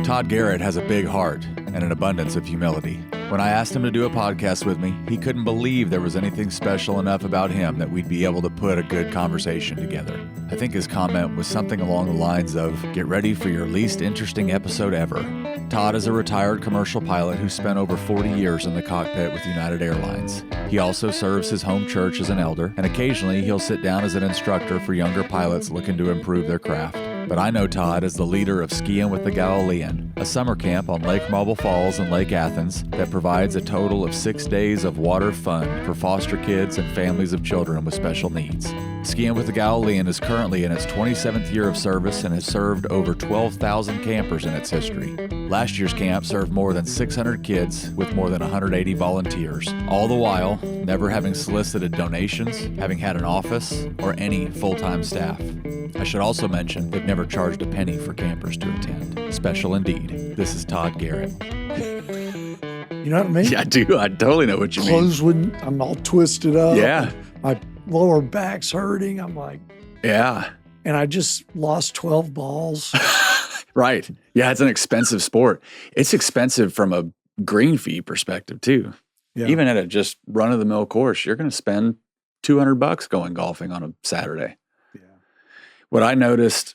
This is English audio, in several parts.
Todd Garrett has a big heart and an abundance of humility. When I asked him to do a podcast with me, he couldn't believe there was anything special enough about him that we'd be able to put a good conversation together. I think his comment was something along the lines of, "Get ready for your least interesting episode ever." Todd is a retired commercial pilot who spent over 40 years in the cockpit with United Airlines. He also serves his home church as an elder, and occasionally he'll sit down as an instructor for younger pilots looking to improve their craft. But I know Todd as the leader of Skiing with the Galilean, a summer camp on Lake Marble Falls and Lake Athens that provides a total of 6 days of water fun for foster kids and families of children with special needs. Skiing with the Galilean is currently in its 27th year of service and has served over 12,000 campers in its history. Last year's camp served more than 600 kids with more than 180 volunteers, all the while never having solicited donations, having had an office, or any full-time staff. I should also mention they've never charged a penny for campers to attend. Special indeed. This is Todd Garrett. You know what I mean? Yeah, I do. I totally know what you mean. Clothes wouldn't, I'm all twisted up. Yeah. My lower back's hurting. I'm like, Yeah. and I just lost 12 balls. Right. Yeah, it's an expensive sport. It's expensive from a green fee perspective too. Yeah. Even at a just run-of-the-mill course, you're going to spend $200 going golfing on a Saturday. Yeah. What I noticed,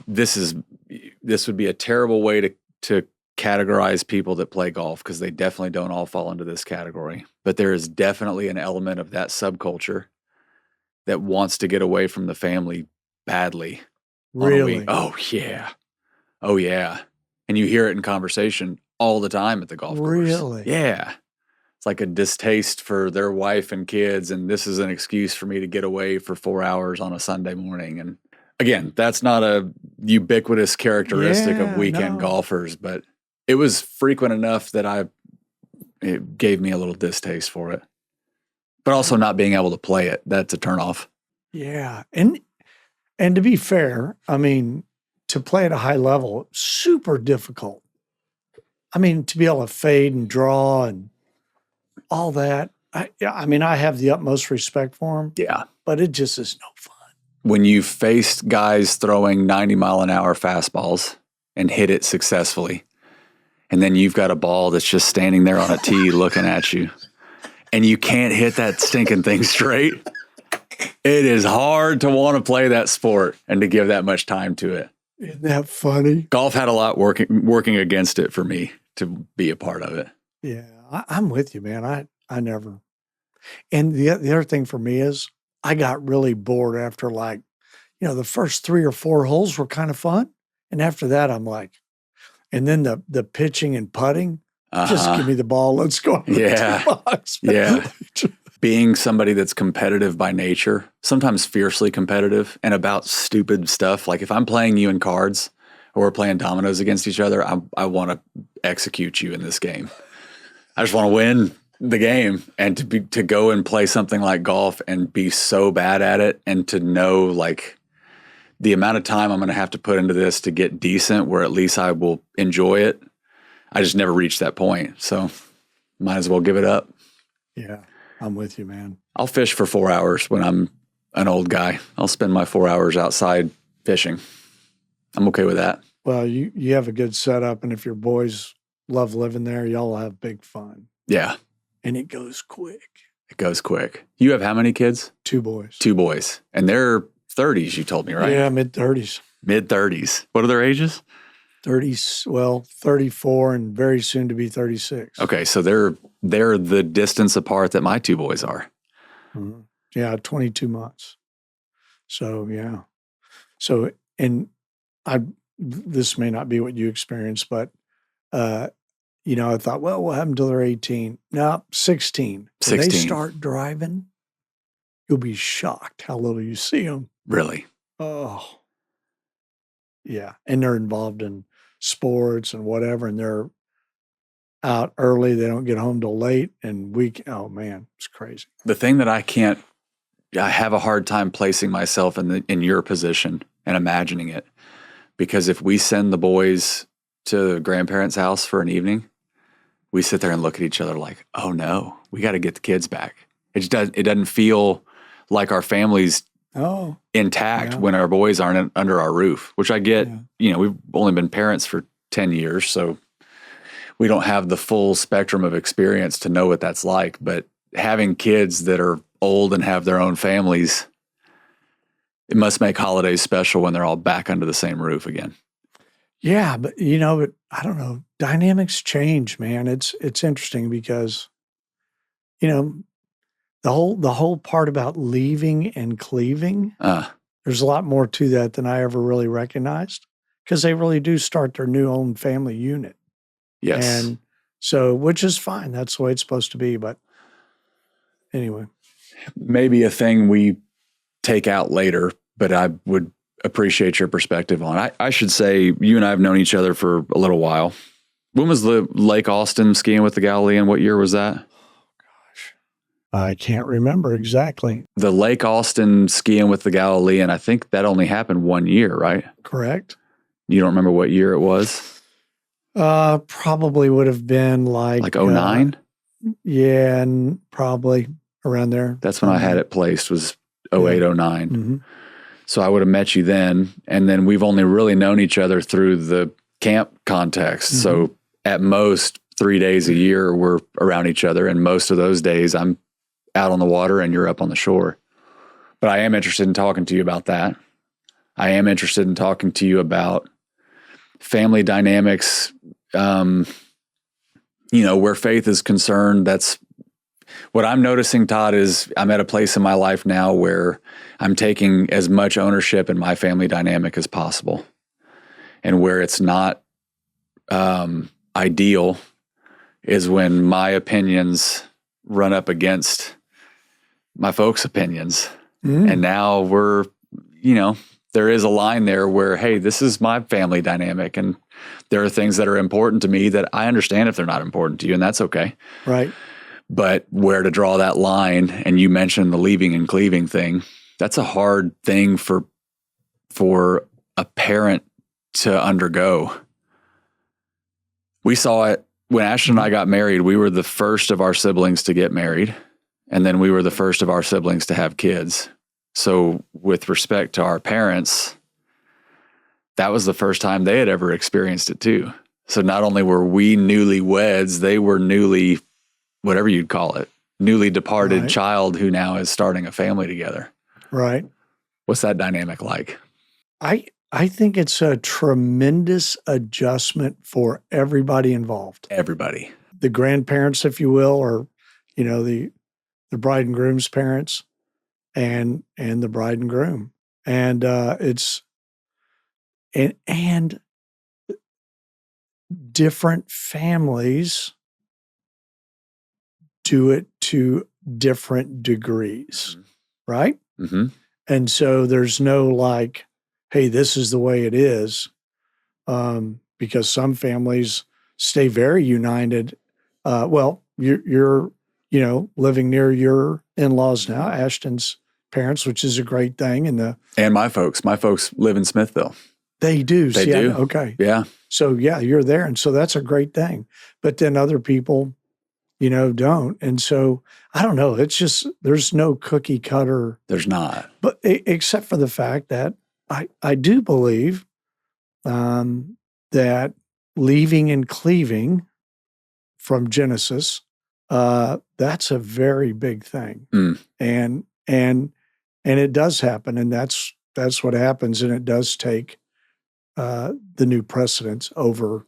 this would be a terrible way to categorize people that play golf because they definitely don't all fall into this category. But there is definitely an element of that subculture that wants to get away from the family badly. Really? Oh, yeah. Oh, yeah. And you hear it in conversation all the time at the golf course. Really? Yeah. It's like a distaste for their wife and kids, and this is an excuse for me to get away for 4 hours on a Sunday morning. And again, that's not a ubiquitous characteristic of weekend golfers, but it was frequent enough that it gave me a little distaste for it. But also not being able to play it, that's a turnoff. Yeah. And to be fair, I mean, to play at a high level, super difficult. I mean, to be able to fade and draw and all that. I mean, I have the utmost respect for them. Yeah. But it just is no fun. When you faced guys throwing 90-mile-an-hour fastballs and hit it successfully, and then you've got a ball that's just standing there on a tee looking at you, and you can't hit that stinking thing straight, it is hard to want to play that sport and to give that much time to it. Isn't that funny? Golf had a lot working against it for me to be a part of it. Yeah, I'm with you, man. I never. And the other thing for me is I got really bored after the first 3 or 4 holes were kind of fun. And after that, I'm like, and then the pitching and putting, just give me the ball. Let's go. Yeah. Box, Yeah. Being somebody that's competitive by nature, sometimes fiercely competitive and about stupid stuff. Like if I'm playing you in cards or we're playing dominoes against each other, I want to execute you in this game. I just want to win the game, and to go and play something like golf and be so bad at it, and to know like the amount of time I'm going to have to put into this to get decent where at least I will enjoy it. I just never reached that point. So might as well give it up. Yeah. I'm with you, man. I'll fish for 4 hours when I'm an old guy. I'll spend my 4 hours outside fishing. I'm okay with that. Well, you have a good setup, and if your boys love living there, y'all have big fun. Yeah. And it goes quick. It goes quick. You have how many kids? 2 boys. 2 boys. And they're 30s, you told me, right? Yeah, mid-30s. Mid-30s. What are their ages? 34 and very soon to be 36. Okay, so they're the distance apart that my 2 boys are. Mm-hmm. Yeah, 22 months. So, yeah. So, and this may not be what you experienced, but, I thought, well, we'll have them till they're 18. No, 16. When they start driving, you'll be shocked how little you see them. Really? Oh, yeah. And they're involved in sports and whatever, and they're out early. They don't get home till late, and oh man, it's crazy. The thing that I have a hard time placing myself in your position and imagining it, because if we send the boys to the grandparents' house for an evening, we sit there and look at each other like, oh no, we got to get the kids back. It doesn't feel like our family's intact when our boys aren't under our roof, which I get. We've only been parents for 10 years. So we don't have the full spectrum of experience to know what that's like. But having kids that are old and have their own families, it must make holidays special when they're all back under the same roof again. Yeah, but but I don't know. Dynamics change, man. It's interesting because, you know, the whole part about leaving and cleaving, there's a lot more to that than I ever really recognized, because they really do start their new own family unit. Yes. And so, which is fine. That's the way it's supposed to be. But anyway. Maybe a thing we take out later, but I would appreciate your perspective on. I should say you and I have known each other for a little while. When was the Lake Austin skiing with the Galilean? What year was that? I can't remember exactly. The Lake Austin skiing with the Galilean, I think that only happened 1 year, right? Correct. You don't remember what year it was? Probably would have been like 09? Yeah, and probably around there. That's when I had it placed, was 08, 09. Mm-hmm. So I would have met you then. And then we've only really known each other through the camp context. Mm-hmm. So at most 3 days a year, we're around each other. And most of those days I'm out on the water and you're up on the shore. But I am interested in talking to you about that. I am interested in talking to you about family dynamics. Where faith is concerned, that's what I'm noticing, Todd, is I'm at a place in my life now where I'm taking as much ownership in my family dynamic as possible. And where it's not ideal is when my opinions run up against my folks' opinions. Mm. And now there is a line there where, hey, this is my family dynamic. And there are things that are important to me that I understand if they're not important to you, and that's okay. Right. But where to draw that line, and you mentioned the leaving and cleaving thing, that's a hard thing for a parent to undergo. We saw it when Ashton and I got married. We were the first of our siblings to get married, and then we were the first of our siblings to have kids. So with respect to our parents, that was the first time they had ever experienced it too. So not only were we newlyweds, they were newly, whatever you'd call it, newly departed child who now is starting a family together. Right. What's that dynamic like? I think it's a tremendous adjustment for everybody involved. Everybody. The grandparents, if you will, or, the bride and groom's parents and the bride and groom. And and different families do it to different degrees, right? Mm-hmm. And so there's no hey, this is the way it is, because some families stay very united. You're living near your in-laws now, Ashton's parents, which is a great thing, and my folks live in Smithville. They do. They do. Okay. Yeah. So yeah, you're there, and so that's a great thing. But then other people, don't, and so I don't know. It's just there's no cookie cutter. There's not. But except for the fact that I do believe that leaving and cleaving from Genesis, that's a very big thing, and it does happen, and that's what happens, and it does take the new precedence over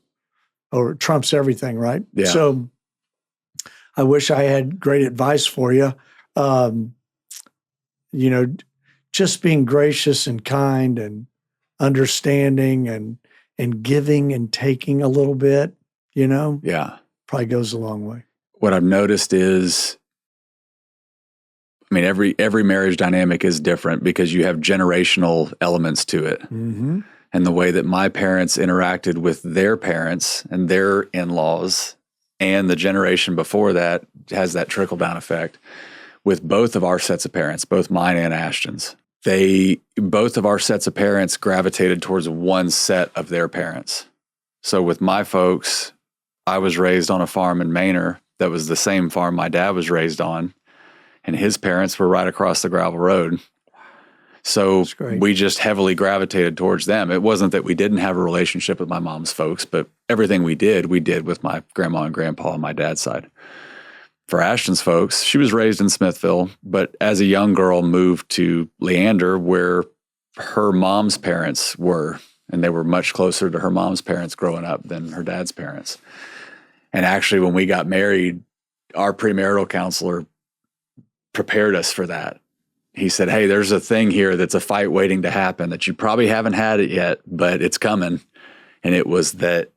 trumps everything, right? Yeah. So I wish I had great advice for you. Just being gracious and kind and understanding and giving and taking a little bit, Yeah. probably goes a long way. What I've noticed is, every marriage dynamic is different because you have generational elements to it. Mm-hmm. And the way that my parents interacted with their parents and their in-laws and the generation before that has that trickle-down effect with both of our sets of parents, both mine and Ashton's. Both of our sets of parents gravitated towards one set of their parents. So with my folks, I was raised on a farm in Manor that was the same farm my dad was raised on, and his parents were right across the gravel road. So That's great. we just heavily gravitated towards them. It wasn't that we didn't have a relationship with my mom's folks, but everything we did with my grandma and grandpa on my dad's side. For Ashton's folks, she was raised in Smithville, but as a young girl moved to Leander, where her mom's parents were, and they were much closer to her mom's parents growing up than her dad's parents. And actually, when we got married, our premarital counselor prepared us for that. He said, hey, there's a thing here that's a fight waiting to happen that you probably haven't had it yet, but it's coming. And it was that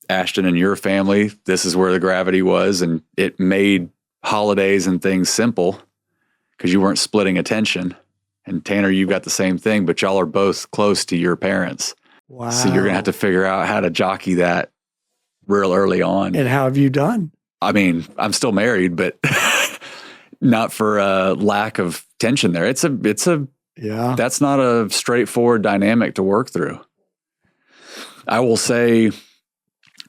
Ashton and your family, this is where the gravity was, and it made holidays and things simple because you weren't splitting attention. And Tanner, you got the same thing, but y'all are both close to your parents. Wow. So you're going to have to figure out how to jockey that real early on. And how have you done? I mean, I'm still married, but not for a lack of tension there. That's not a straightforward dynamic to work through. I will say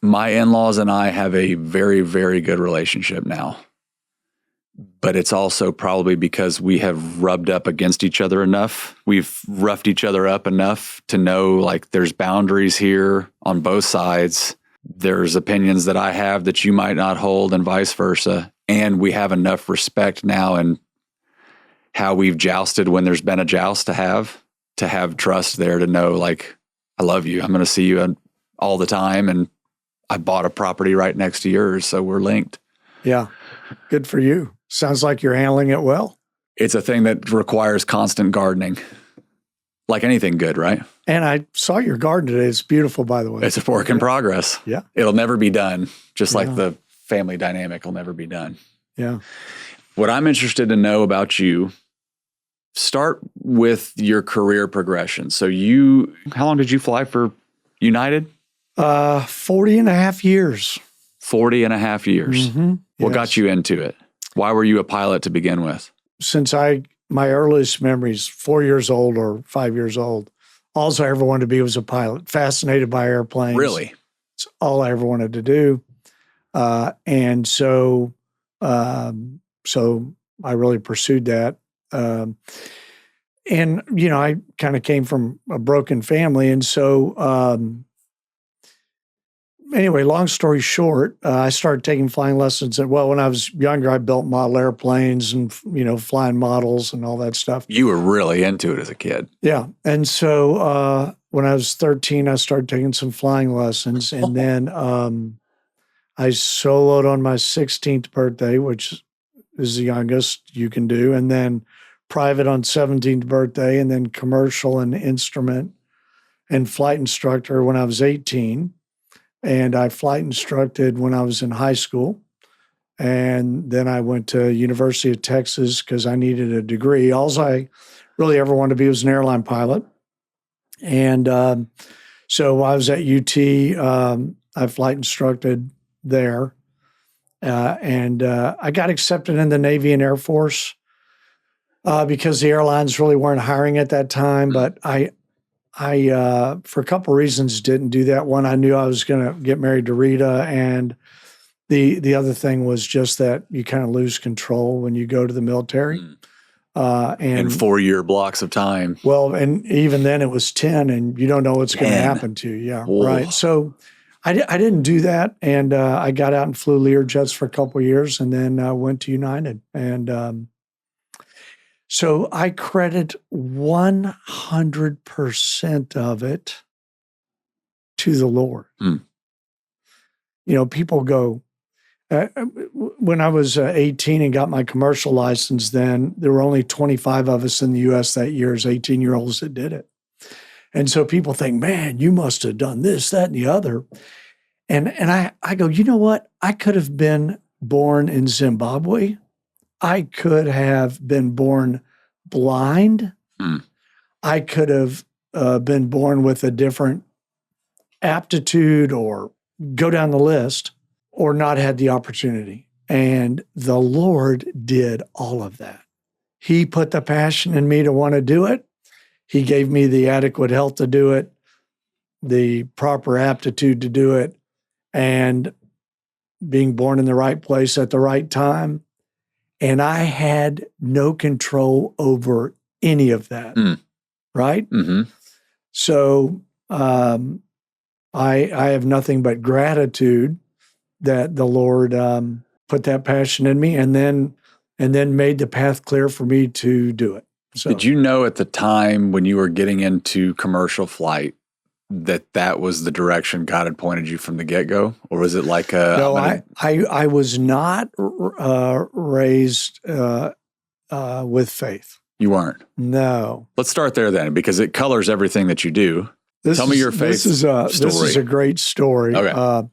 my in-laws and I have a very, very good relationship now. But it's also probably because we have rubbed up against each other enough. We've roughed each other up enough to know like there's boundaries here on both sides. There's opinions that I have that you might not hold and vice versa. And we have enough respect now in how we've jousted when there's been a joust to have trust there to know like, I love you. I'm going to see you all the time. And I bought a property right next to yours. So we're linked. Yeah. Good for you. Sounds like you're handling it well. It's a thing that requires constant gardening, like anything good, right? And I saw your garden today. It's beautiful, by the way. It's a work in progress. Yeah. It'll never be done, just like the family dynamic will never be done. Yeah. What I'm interested to know about you, start with your career progression. So how long did you fly for United? 40 and a half years. 40 and a half years. Mm-hmm. What got you into it? Why were you a pilot to begin with? Since my earliest memories, 4 years old or 5 years old, all I ever wanted to be was a pilot, fascinated by airplanes. Really? It's all I ever wanted to do. And so I really pursued that. And, I kind of came from a broken family. And so, anyway, long story short, I started taking flying lessons. When I was younger, I built model airplanes and, flying models and all that stuff. You were really into it as a kid. Yeah. And so when I was 13, I started taking some flying lessons. And then I soloed on my 16th birthday, which is the youngest you can do. And then private on 17th birthday, and then commercial and instrument and flight instructor when I was 18. And I flight instructed when I was in high school. And then I went to University of Texas because I needed a degree. All I really ever wanted to be was an airline pilot. And so while I was at UT, I flight instructed there. And I got accepted in the Navy and Air Force because the airlines really weren't hiring at that time. But I for a couple of reasons, didn't do that. One, I knew I was going to get married to Rita. And the other thing was just that you kind of lose control when you go to the military. And in 4-year blocks of time. Well, and even then it was 10 and you don't know what's going to happen to you. Yeah. Whoa. Right. So I didn't do that. And I got out and flew Learjets for a couple of years and then went to United. And so I credit 100% of it to the Lord. People go, when I was 18 and got my commercial license, then there were only 25 of us in the U.S. that year as 18-year-olds that did it. And so people think, man, you must have done this, that, and the other. And I go, you know what? I could have been born in Zimbabwe. I could have been born blind. I could have been born with a different aptitude or go down the list or not had the opportunity. And the Lord did all of that. He put the passion in me to want to do it. He gave me the adequate health to do it, the proper aptitude to do it, and being born in the right place at the right time. And I had no control over any of that. right? Mm-hmm. So I have nothing but gratitude that the Lord put that passion in me, and then made the path clear for me to do it. So, did you know at the time when you were getting into commercial flight that was the direction God had pointed you from the get-go? Or was it like no, I was not raised with faith. You weren't? No. Let's start there then, because it colors everything that you do. Tell me your faith story. This is a great story. Okay.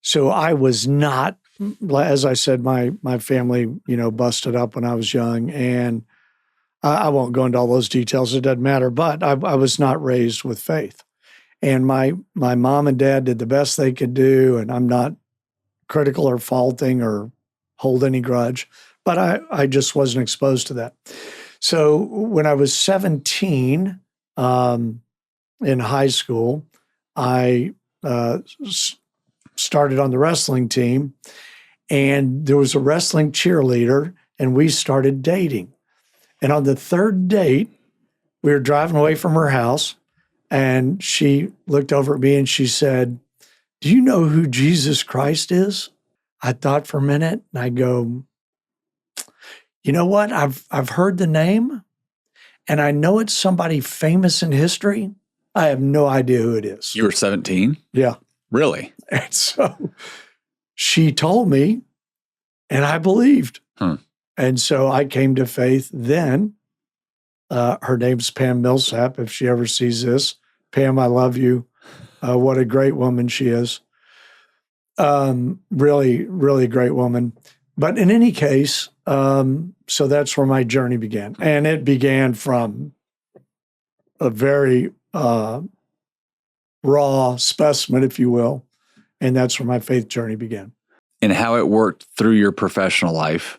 So I was not, as I said, my family, busted up when I was young, and I won't go into all those details. It doesn't matter. But I was not raised with faith, and my mom and dad did the best they could do, and I'm not critical or faulting or hold any grudge, but I just wasn't exposed to that. So when I was 17 in high school, I started on the wrestling team, and there was a wrestling cheerleader, and we started dating. And on the third date, we were driving away from her house, and she looked over at me and she said, "Do you know who Jesus Christ is?" I thought for a minute, and I go, "You know what? I've heard the name, and I know it's somebody famous in history. I have no idea who it is." You were 17? Yeah. Really? And so she told me, and I believed. And so I came to faith then. Her name's Pam Millsap. If she ever sees this, Pam, I love you. What a great woman she is. Really, really great woman. But in any case, so that's where my journey began. And it began from a very raw specimen, if you will. And that's where my faith journey began. And how it worked through your professional life,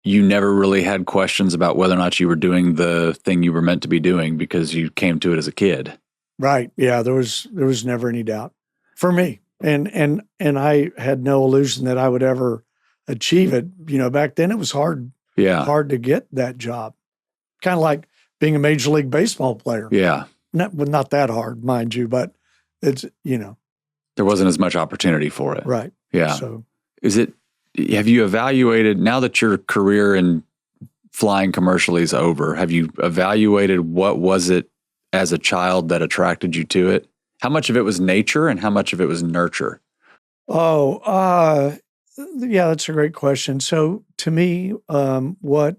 you never really had questions about whether or not you were doing the thing you were meant to be doing because you came to it as a kid. Right. Yeah. There was never any doubt for me. And I had no illusion that I would ever achieve it. Back then it was hard to get that job. Kind of like being a Major League Baseball player. Yeah. Not that hard, mind you, but it's, there wasn't as much opportunity for it. Right. Yeah. So have you evaluated, now that your career in flying commercially is over, have you evaluated what was it as a child that attracted you to it? How much of it was nature and how much of it was nurture? Yeah, that's a great question. So to me, what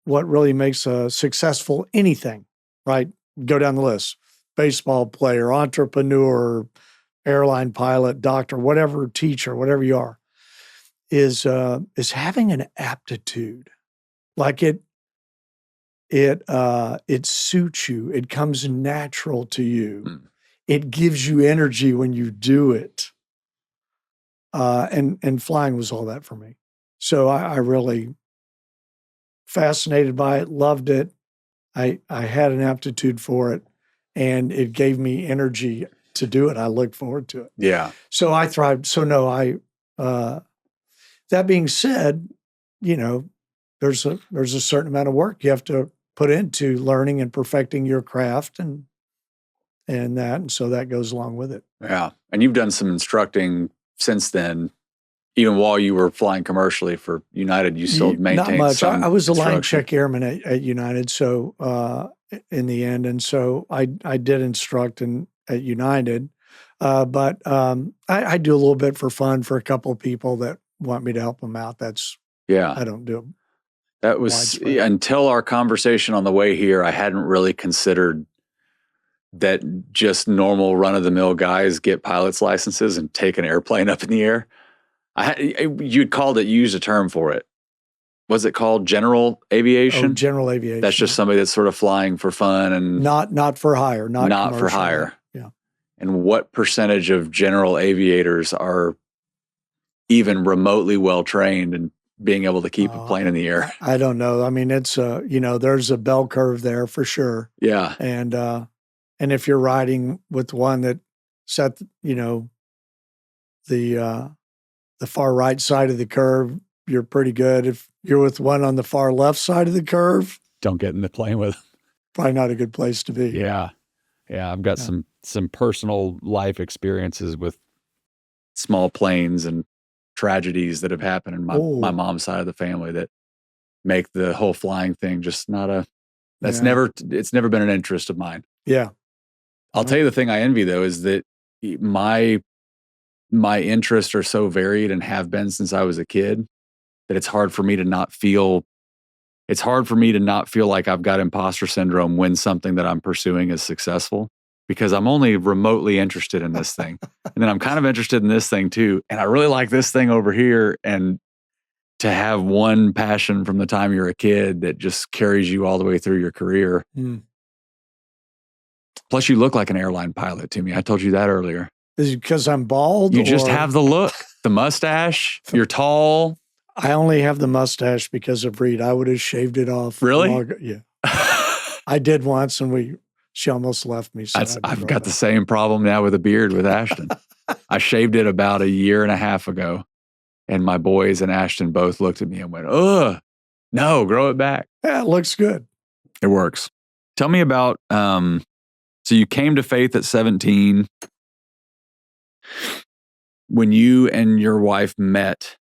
really makes a successful anything, right? Go down the list: baseball player, entrepreneur, airline pilot, doctor, whatever, teacher, whatever you are, is having an aptitude. Like it suits you. It comes natural to you. It gives you energy when you do it. And flying was all that for me. So I really fascinated by it, loved it. I had an aptitude for it, and it gave me energy to do it. I look forward to it. Yeah. So I thrived. So no, that being said, there's a certain amount of work you have to put into learning and perfecting your craft and that. And so that goes along with it. Yeah. And you've done some instructing since then. Even while you were flying commercially for United, you still maintained not much. some I was a line instruction. check airman at United. So in the end, and so I did instruct at United, but I do a little bit for fun for a couple of people that want me to help them out. I don't do it. That was until our conversation on the way here. I hadn't really considered that just normal run-of-the-mill guys get pilot's licenses and take an airplane up in the air. You used a term for it. Was it called general aviation? Oh, general aviation. That's just somebody that's sort of flying for fun and not for hire, not for hire. Yeah. And what percentage of general aviators are even remotely well trained and being able to keep a plane in the air? I don't know. I mean, it's there's a bell curve there for sure. Yeah. And if you're riding with one that set, the far right side of the curve, you're pretty good. If you're with one on the far left side of the curve, don't get in the plane with them. Probably not a good place to be. Yeah. Yeah. I've got some personal life experiences with small planes and tragedies that have happened in my mom's side of the family that make the whole flying thing just not it's never been an interest of mine. Yeah. I'll tell you the thing I envy though is that my interests are so varied and have been since I was a kid that it's hard for me to not feel like I've got imposter syndrome when something that I'm pursuing is successful, because I'm only remotely interested in this thing. And then I'm kind of interested in this thing too. And I really like this thing over here. And to have one passion from the time you're a kid that just carries you all the way through your career. Mm. Plus you look like an airline pilot to me. I told you that earlier. Is it because I'm bald? You just have the look, the mustache, you're tall. I only have the mustache because of Reed. I would have shaved it off. Really? Yeah. I did once and she almost left me. So I've got the same problem now with a beard with Ashton. I shaved it about a year and a half ago, and my boys and Ashton both looked at me and went, "Ugh, no, grow it back." Yeah, it looks good. It works. Tell me about, so you came to faith at 17. When you and your wife met,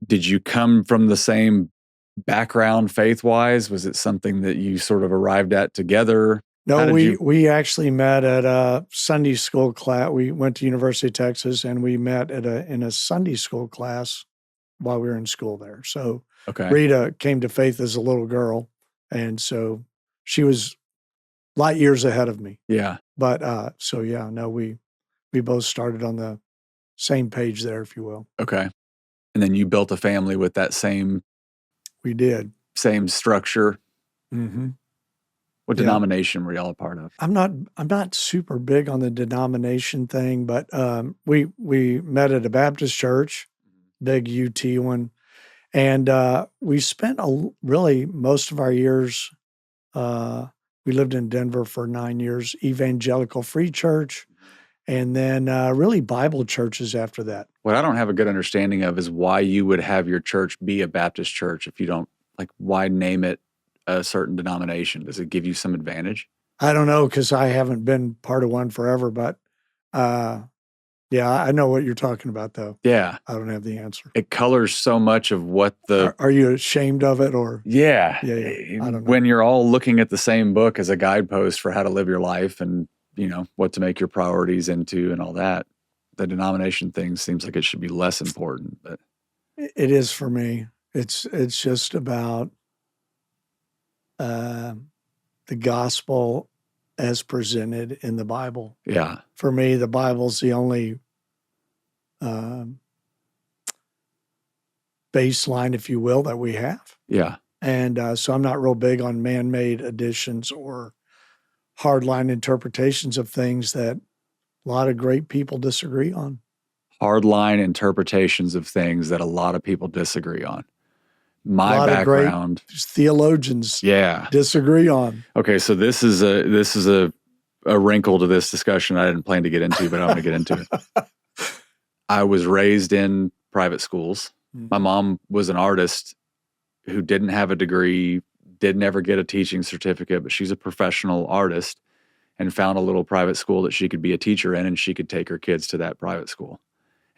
did you come from the same background faith-wise? Was it something that you sort of arrived at together? No, we actually met at a Sunday school class. We went to University of Texas and we met in a Sunday school class while we were in school there. So Rita came to faith as a little girl, and so she was light years ahead of me. Yeah. But we both started on the same page there, if you will. Okay. And then you built a family with that same. We did. Same structure. Mm-hmm. What denomination were y'all a part of? I'm not super big on the denomination thing, but we met at a Baptist church, big UT one, and we spent really most of our years. We lived in Denver for 9 years, evangelical free church, and then really Bible churches after that. What I don't have a good understanding of is why you would have your church be a Baptist church if you don't, like, why name it a certain denomination? Does it give you some advantage? I don't know, because I haven't been part of one forever, but yeah, I know what you're talking about, though. Yeah. I don't have the answer. It colors so much of what the... Are you ashamed of it, or? Yeah. Yeah. I don't know. When you're all looking at the same book as a guidepost for how to live your life and, what to make your priorities into and all that, the denomination thing seems like it should be less important, but... It is for me. It's just about the gospel as presented in the Bible. Yeah. For me, the Bible's the only baseline, if you will, that we have. Yeah. And so I'm not real big on man-made additions or hardline interpretations of things that a lot of great people disagree on. Hardline interpretations of things that a lot of people disagree on. My background, theologians disagree on. Okay, so this is a wrinkle to this discussion I didn't plan to get into, but I'm going to get into it. I was raised in private schools. My mom was an artist who didn't have a degree, didn't ever get a teaching certificate, but she's a professional artist and found a little private school that she could be a teacher in, and she could take her kids to that private school.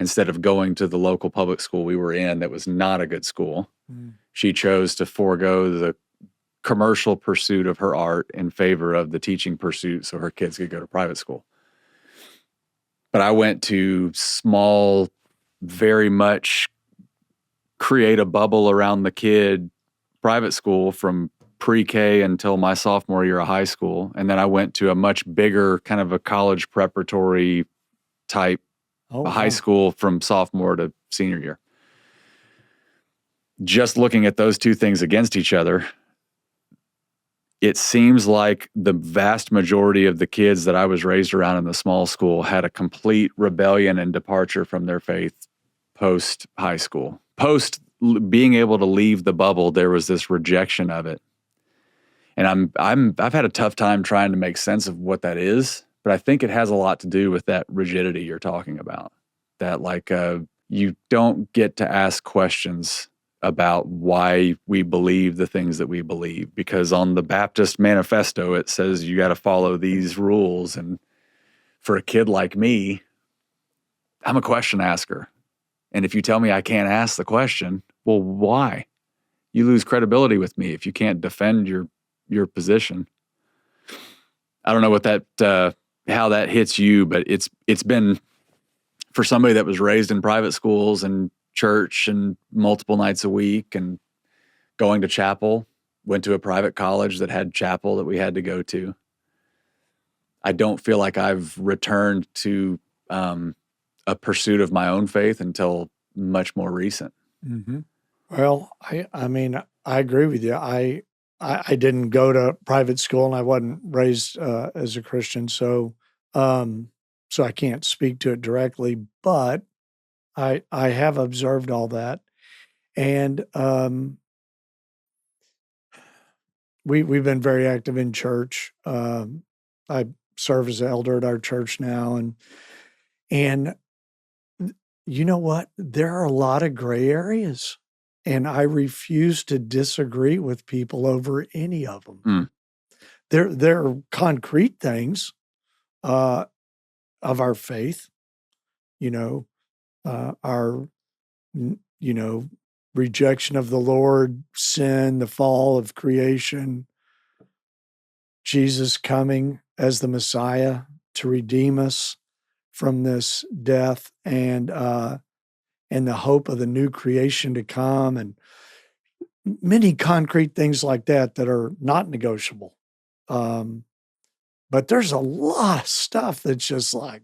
Instead of going to the local public school we were in that was not a good school, she chose to forego the commercial pursuit of her art in favor of the teaching pursuit so her kids could go to private school. But I went to small, very much create a bubble around the kid private school from pre-K until my sophomore year of high school. And then I went to a much bigger kind of a college preparatory type high school from sophomore to senior year. Just looking at those two things against each other, it seems like the vast majority of the kids that I was raised around in the small school had a complete rebellion and departure from their faith post high school. Post being able to leave the bubble, there was this rejection of it. And I've had a tough time trying to make sense of what that is, but I think it has a lot to do with that rigidity you're talking about. That you don't get to ask questions about why we believe the things that we believe. Because on the Baptist manifesto, it says you got to follow these rules. And for a kid like me, I'm a question asker. And if you tell me I can't ask the question, well, why? You lose credibility with me if you can't defend your position. I don't know what that how that hits you, but it's been, for somebody that was raised in private schools and church and multiple nights a week and going to chapel, went to a private college that had chapel that we had to go to. I don't feel like I've returned to a pursuit of my own faith until much more recent. Mm-hmm. Well, I mean, I agree with you. I didn't go to private school and I wasn't raised as a Christian, so I can't speak to it directly, but I have observed all that, and we've been very active in church. I serve as an elder at our church now, and you know what? There are a lot of gray areas, and I refuse to disagree with people over any of them. Mm. There are concrete things of our faith, our rejection of the Lord, sin, the fall of creation, Jesus coming as the Messiah to redeem us from this death, and the hope of the new creation to come, and many concrete things like that are not negotiable. But there's a lot of stuff that's just like,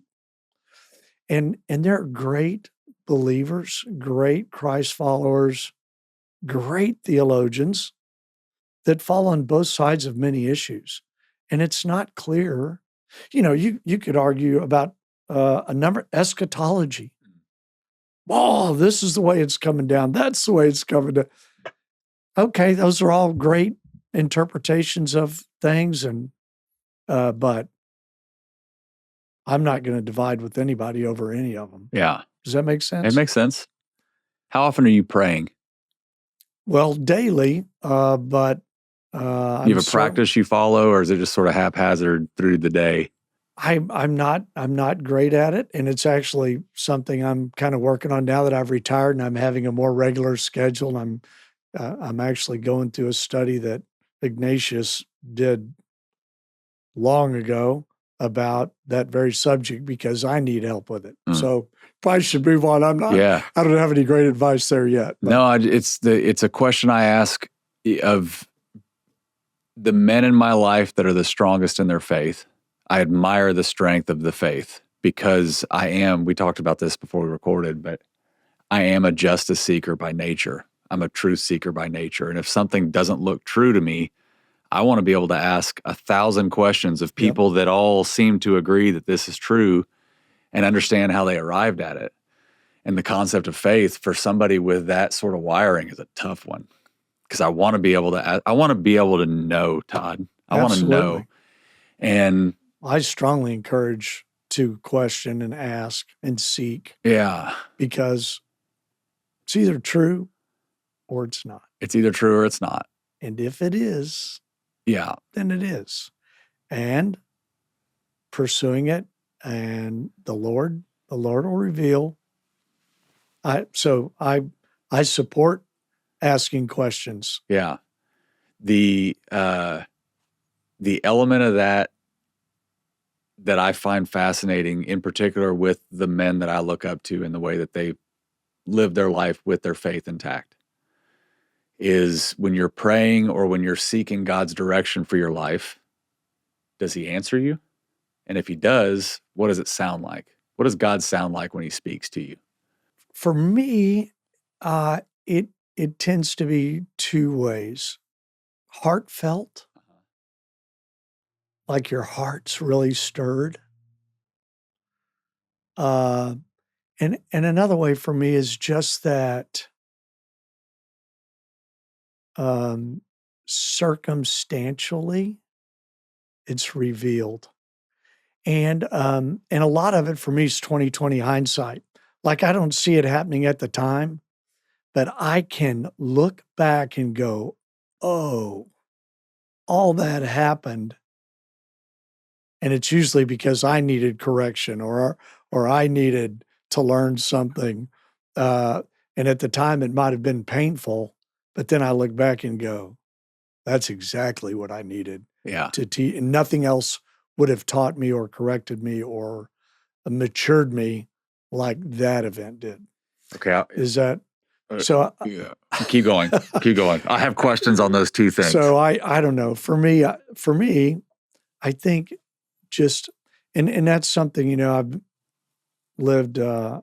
and they're great believers, great Christ followers, great theologians that fall on both sides of many issues. And it's not clear. You could argue about a number eschatology. Oh, this is the way it's coming down. That's the way it's coming down. Okay, those are all great interpretations of things, but I'm not going to divide with anybody over any of them. Yeah. Does that make sense? It makes sense. How often are you praying? Well, daily, but you have a practice you follow, or is it just sort of haphazard through the day? I'm not great at it, and it's actually something I'm kind of working on now that I've retired and I'm having a more regular schedule. And I'm actually going through a study that Ignatius did long ago about that very subject because I need help with it. So probably should move on. I'm not. Yeah. I don't have any great advice there yet. But. No, it's a question I ask of the men in my life that are the strongest in their faith. I admire the strength of the faith because we talked about this before we recorded, but I am a justice seeker by nature. I'm a truth seeker by nature. And if something doesn't look true to me, I want to be able to ask 1,000 questions of people that all seem to agree that this is true and understand how they arrived at it. And the concept of faith for somebody with that sort of wiring is a tough one because I want to be able to know, Todd. I want to know. And I strongly encourage to question and ask and seek. Yeah. Because it's either true or it's not. It's either true or it's not. And if it is, then it is. And pursuing it, and the Lord will reveal. I support asking questions. Yeah. The element of that I find fascinating, in particular with the men that I look up to and the way that they live their life with their faith intact, is when you're praying or when you're seeking God's direction for your life, does he answer you? And if he does, what does it sound like? What does God sound like when he speaks to you? For me, it tends to be two ways. Heartfelt, like your heart's really stirred. And another way for me is just that circumstantially it's revealed. And a lot of it for me is 20/20 hindsight. Like I don't see it happening at the time, but I can look back and go, oh, all that happened. And it's usually because I needed correction or I needed to learn something. And at the time it might have been painful, but then I look back and go, that's exactly what I needed Yeah. to teach. And nothing else would have taught me or corrected me or matured me like that event did. Okay. Is that so? Yeah. Keep going. Keep going. I have questions on those two things. So I don't know. For me, I think just and that's something, I've lived the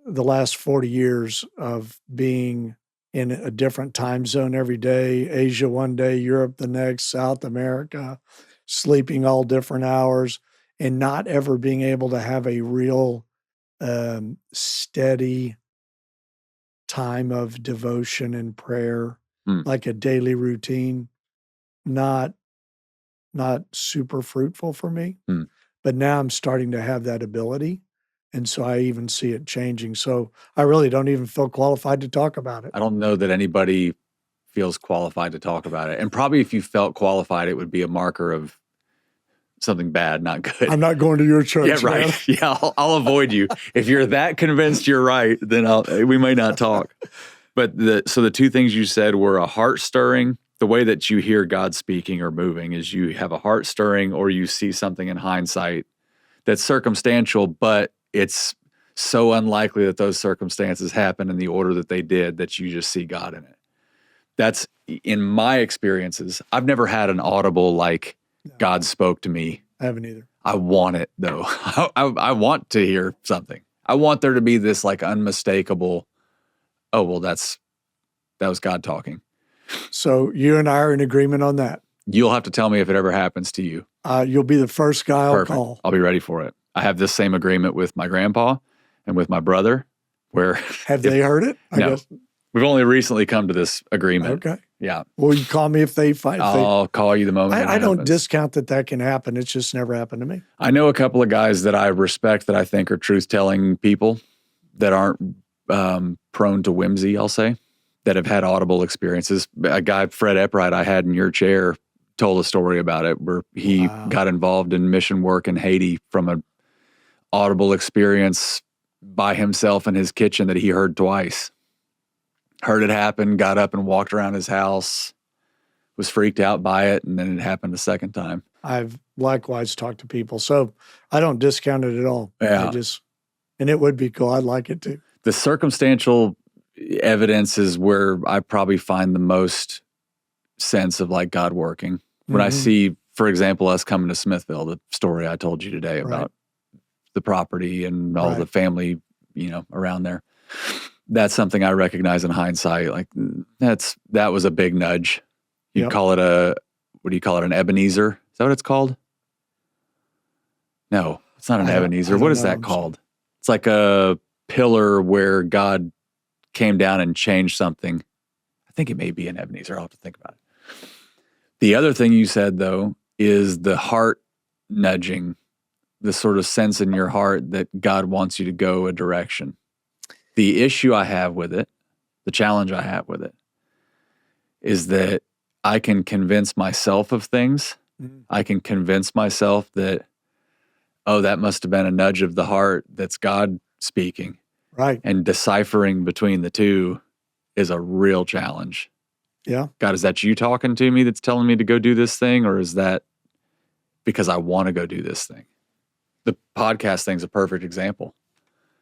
last 40 years of being in a different time zone every day, Asia one day, Europe the next, South America, sleeping all different hours, and not ever being able to have a real steady time of devotion and prayer, like a daily routine, not super fruitful for me. But now I'm starting to have that ability. And so I even see it changing. So I really don't even feel qualified to talk about it. I don't know that anybody feels qualified to talk about it. And probably if you felt qualified, it would be a marker of something bad, not good. I'm not going to your church. Yeah, right. Man. Yeah, I'll avoid you. If you're that convinced you're right, then we may not talk. But so the two things you said were a heart stirring. The way that you hear God speaking or moving is you have a heart stirring or you see something in hindsight that's circumstantial, but it's so unlikely that those circumstances happen in the order that they did that you just see God in it. That's in my experiences. I've never had an audible like God spoke to me. I haven't either. I want it though. I want to hear something. I want there to be this like unmistakable, oh, well, that was God talking. So you and I are in agreement on that. You'll have to tell me if it ever happens to you. You'll be the first guy I'll Perfect. call. I'll be ready for it. I have this same agreement with my grandpa and with my brother where. Have they heard it? I guess. We've only recently come to this agreement. Okay. Yeah. Well, you call me if they fight. I'll call you the moment. I don't discount that can happen. It's just never happened to me. I know a couple of guys that I respect that I think are truth-telling people that aren't prone to whimsy, I'll say, that have had audible experiences. A guy, Fred Eppright, I had in your chair, told a story about it where he got involved in mission work in Haiti from an audible experience by himself in his kitchen that he heard twice. Heard it happen, got up and walked around his house, was freaked out by it, and then it happened a second time. I've likewise talked to people, so I don't discount it at all. Yeah. And it would be cool. I'd like it too. The circumstantial evidence is where I probably find the most sense of like God working. When I see, for example, us coming to Smithville, the story I told you today about the property and all the family, around there. That's something I recognize in hindsight. Like that was a big nudge. You'd call it what do you call it? An Ebenezer? Is that what it's called? No, it's not an Ebenezer. What is that called? It's like a pillar where God came down and changed something. I think it may be an Ebenezer. I'll have to think about it. The other thing you said, though, is the heart nudging, the sort of sense in your heart that God wants you to go a direction. The issue I have with it, the challenge I have with it, is that I can convince myself of things. I can convince myself that, oh, that must have been a nudge of the heart that's God speaking. Right. And deciphering between the two is a real challenge. Yeah. God, is that you talking to me that's telling me to go do this thing? Or is that because I want to go do this thing? The podcast thing's a perfect example.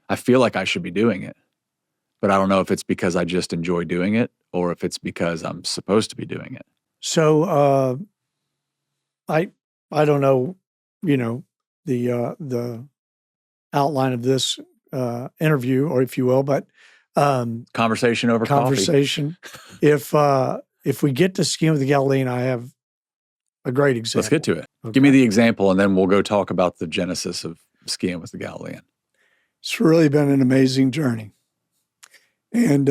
I feel like I should be doing it, but I don't know if it's because I just enjoy doing it or if it's because I'm supposed to be doing it. So, I don't know, the outline of this interview, or if you will, but conversation over coffee. If we get to skiing with the Galilean, I have a great example. Let's get to it. Okay. Give me the example, and then we'll go talk about the genesis of skiing with the Galilean. It's really been an amazing journey. And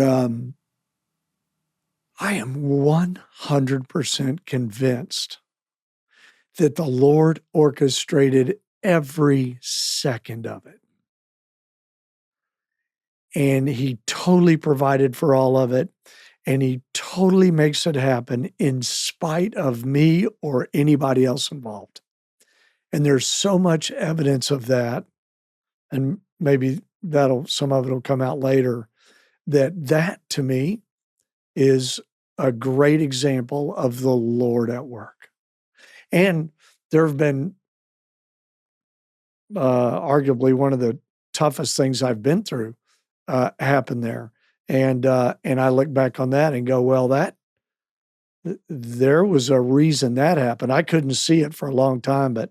I am 100% convinced that the Lord orchestrated every second of it. and he totally provided for all of it. And he totally makes it happen in spite of me or anybody else involved. And there's so much evidence of that. And maybe some of it will come out later, that to me is a great example of the Lord at work. And there have been arguably one of the toughest things I've been through happen there. And I look back on that and go, well, there was a reason that happened. I couldn't see it for a long time, but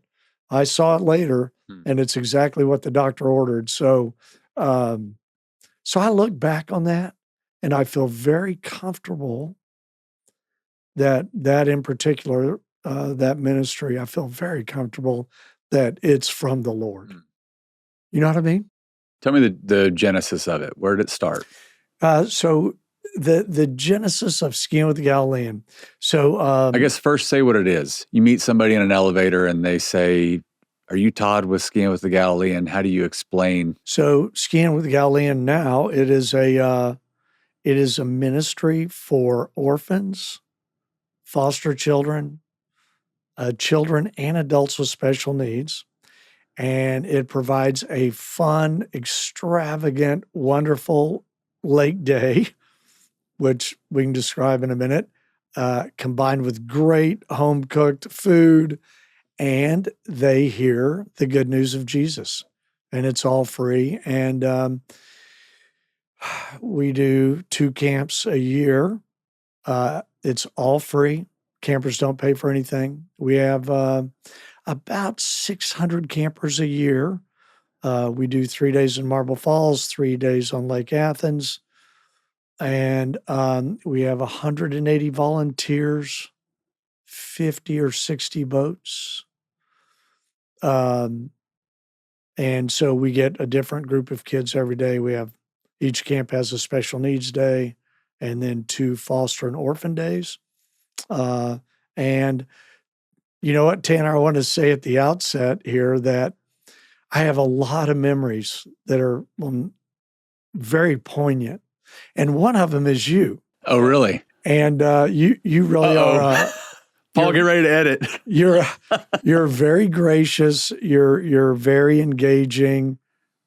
I saw it later, and it's exactly what the doctor ordered. So I look back on that, and I feel very comfortable that in particular, that ministry, I feel very comfortable that it's from the Lord. You know what I mean? Tell me the genesis of it. Where did it start? So the genesis of Skiing with the Galilean. So I guess first say what it is. You meet somebody in an elevator and they say, "Are you Todd with Skiing with the Galilean?" How do you explain? So Skiing with the Galilean now, it is a ministry for orphans, foster children, children and adults with special needs. And it provides a fun, extravagant, wonderful lake day, which we can describe in a minute, combined with great home-cooked food. And they hear the good news of Jesus. And it's all free. And we do 2 camps a year. It's all free. Campers don't pay for anything. We have about 600 campers a year. We do 3 days in Marble Falls, 3 days on Lake Athens. And we have 180 volunteers, 50 or 60 boats. And so we get a different group of kids every day. Each camp has a special needs day and then 2 foster and orphan days. And you know what, Tanner, I want to say at the outset here that I have a lot of memories that are very poignant. And one of them is you. Oh, really? And you really are. Paul, get ready to edit. You're very gracious. You're very engaging.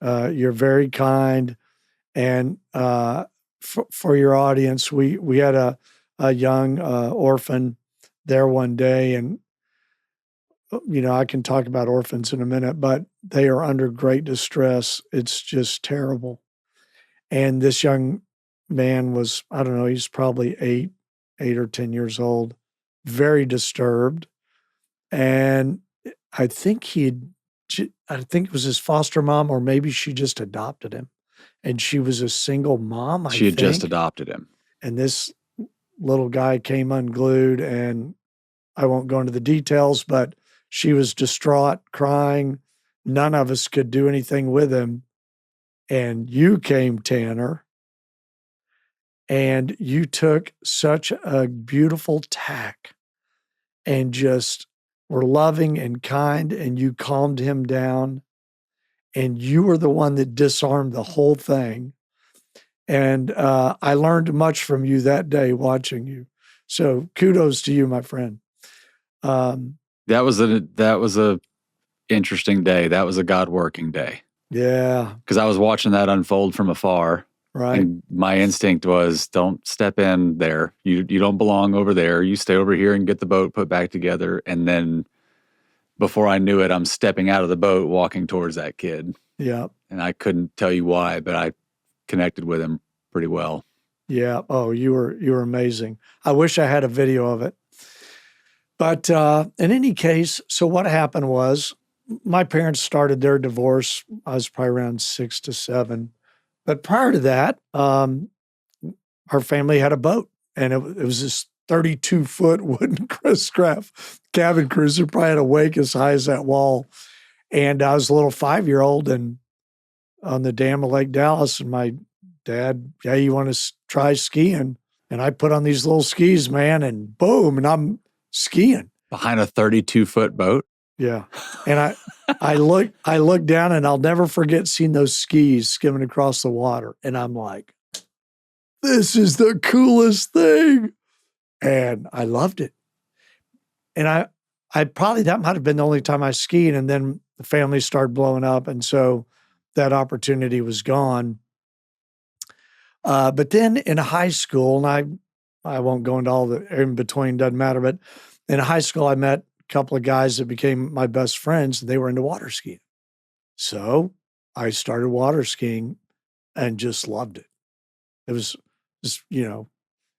You're very kind. And for your audience, we had a young orphan there one day, and I can talk about orphans in a minute, but they are under great distress. It's just terrible. And this young man was, I don't know, he's probably 8 or 10 years old, very disturbed. And I think it was his foster mom, or maybe she just adopted him. And she was a single mom, I think. She had just adopted him. And this little guy came unglued, and I won't go into the details, but she was distraught, crying. None of us could do anything with him. And you came, Tanner, and you took such a beautiful tack and just were loving and kind, and you calmed him down, and you were the one that disarmed the whole thing. And I learned much from you that day watching you. So kudos to you, my friend. That was a interesting day. That was a God working day. Yeah. Because I was watching that unfold from afar. Right. And my instinct was, don't step in there. You don't belong over there. You stay over here and get the boat put back together. And then before I knew it, I'm stepping out of the boat, walking towards that kid. Yeah. And I couldn't tell you why, but I connected with him pretty well. Yeah. Oh, you were amazing. I wish I had a video of it. But in any case, so what happened was my parents started their divorce. I was probably around 6 to 7. But prior to that, our family had a boat, and it was this 32-foot wooden Chris-Craft cabin cruiser, probably had a wake as high as that wall. And I was a little 5-year-old and on the dam of Lake Dallas, and my dad, "Yeah, you want to try skiing?" And I put on these little skis, man, and boom, and I'm skiing. Behind a 32-foot boat? Yeah. And I look down and I'll never forget seeing those skis skimming across the water. And I'm like, this is the coolest thing. And I loved it. And I probably, that might have been the only time I skied. And then the family started blowing up. And so that opportunity was gone. But then in high school, and I won't go into all the in between, doesn't matter. But in high school, I met a couple of guys that became my best friends. They were into water skiing. So I started water skiing and just loved it. It was just, and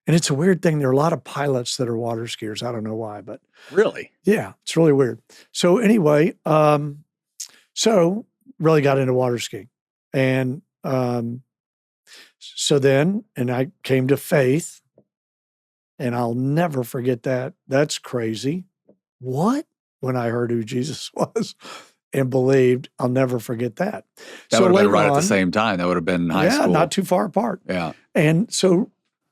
it's a weird thing. There are a lot of pilots that are water skiers. I don't know why, but Really? yeah, it's really weird. So anyway, so really got into water skiing. And so then, and I came to faith, and I'll never forget that. That's crazy. What? When I heard who Jesus was and believed, I'll never forget that. That So would have been later right at the on, same time. That would have been high school. not too far apart. Yeah. And so,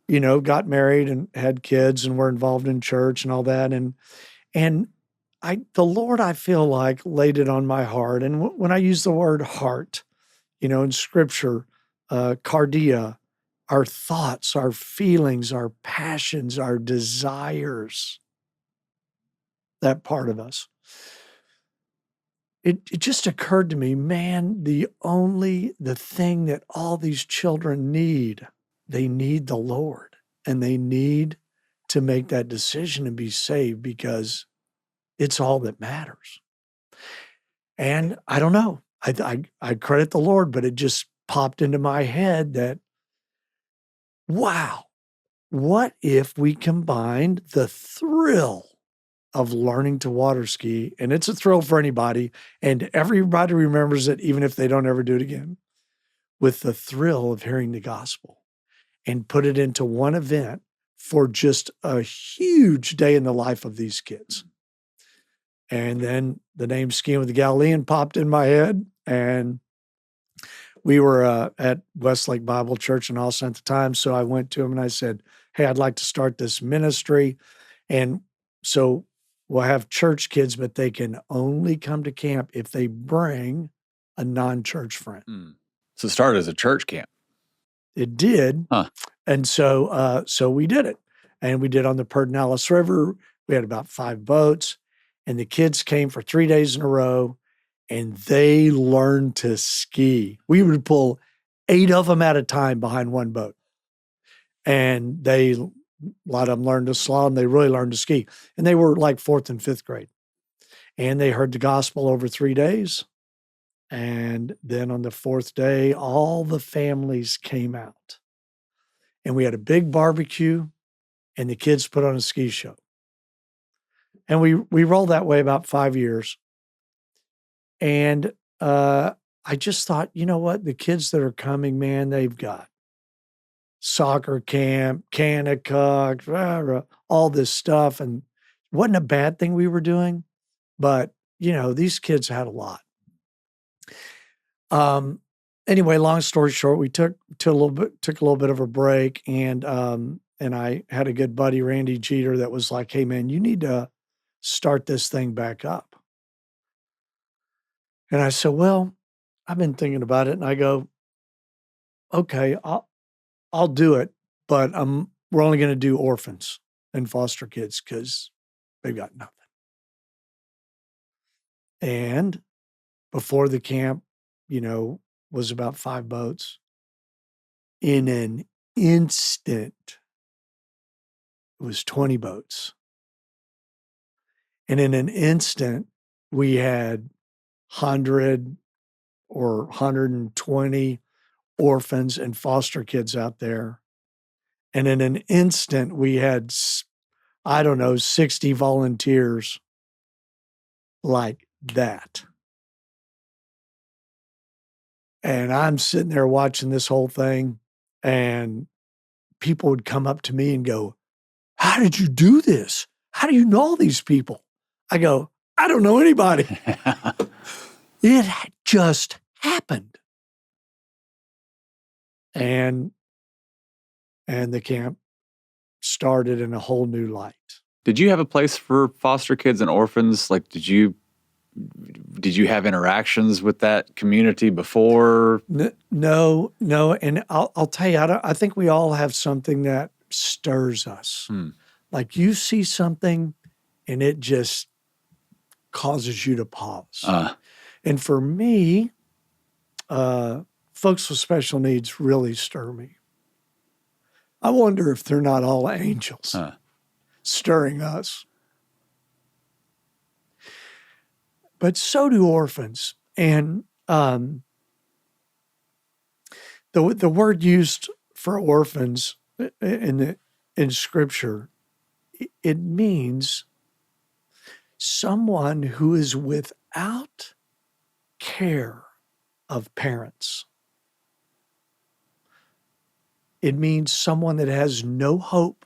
got married and had kids and were involved in church and all that. And the Lord, I feel like, laid it on my heart. And when I use the word heart, in scripture, cardia, our thoughts, our feelings, our passions, our desires, that part of us. It just occurred to me, man, the thing that all these children need, they need the Lord, and they need to make that decision and be saved, because it's all that matters. And I don't know, I credit the Lord, but it just popped into my head that, wow, what if we combined the thrill of learning to water ski, and it's a thrill for anybody, and everybody remembers it even if they don't ever do it again, with the thrill of hearing the gospel, and put it into one event for just a huge day in the life of these kids. And then the name Skiing with the Galilean popped in my head, and we were at Westlake Bible Church in Austin at the time. So I went to him and I said, hey, I'd like to start this ministry. And so we'll have church kids, but they can only come to camp if they bring a non-church friend. So it started as a church camp. It did. Huh. And so we did it. And we did on the Pedernales River. We had about 5 boats. And the kids came for 3 days in a row, and they learned to ski. We would pull 8 of them at a time behind one boat. And a lot of them learned to slalom. They really learned to ski. And they were like 4th and 5th grade. And they heard the gospel over 3 days. And then on the 4th day, all the families came out. And we had a big barbecue, and the kids put on a ski show. And we rolled that way about 5 years. And I just thought, you know what? The kids that are coming, man, they've got soccer camp, Kanakuk, all this stuff. And it wasn't a bad thing we were doing, but, these kids had a lot. Anyway, long story short, we took a little bit of a break, and I had a good buddy, Randy Jeter, that was like, hey, man, you need to start this thing back up. And I said, well, I've been thinking about it. And I go, okay, I'll do it, but we're only going to do orphans and foster kids because they've got nothing. And before the camp, was about 5 boats. In an instant, it was 20 boats. And in an instant, we had 100 or 120 orphans and foster kids out there. And in an instant, we had, 60 volunteers like that. And I'm sitting there watching this whole thing, and people would come up to me and go, how did you do this? How do you know all these people? I go, I don't know anybody. It just happened. And the camp started in a whole new light. Did you have a place for foster kids and orphans? Like, did you did you have interactions with that community before? No. And I'll tell you, I think we all have something that stirs us. Like you see something and it just causes you to pause. And for me, folks with special needs really stir me. I wonder if they're not all angels stirring us. But so do orphans. And the word used for orphans in Scripture, it means someone who is without care of parents. It means someone that has no hope.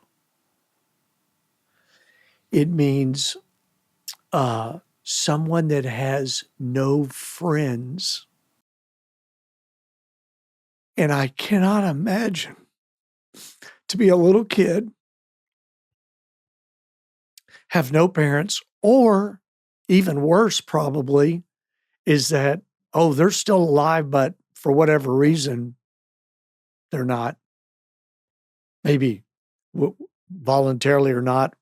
It means someone that has no friends. And I cannot imagine to be a little kid, have no parents, or even worse probably is that, they're still alive, but for whatever reason, they're not. Maybe voluntarily or not,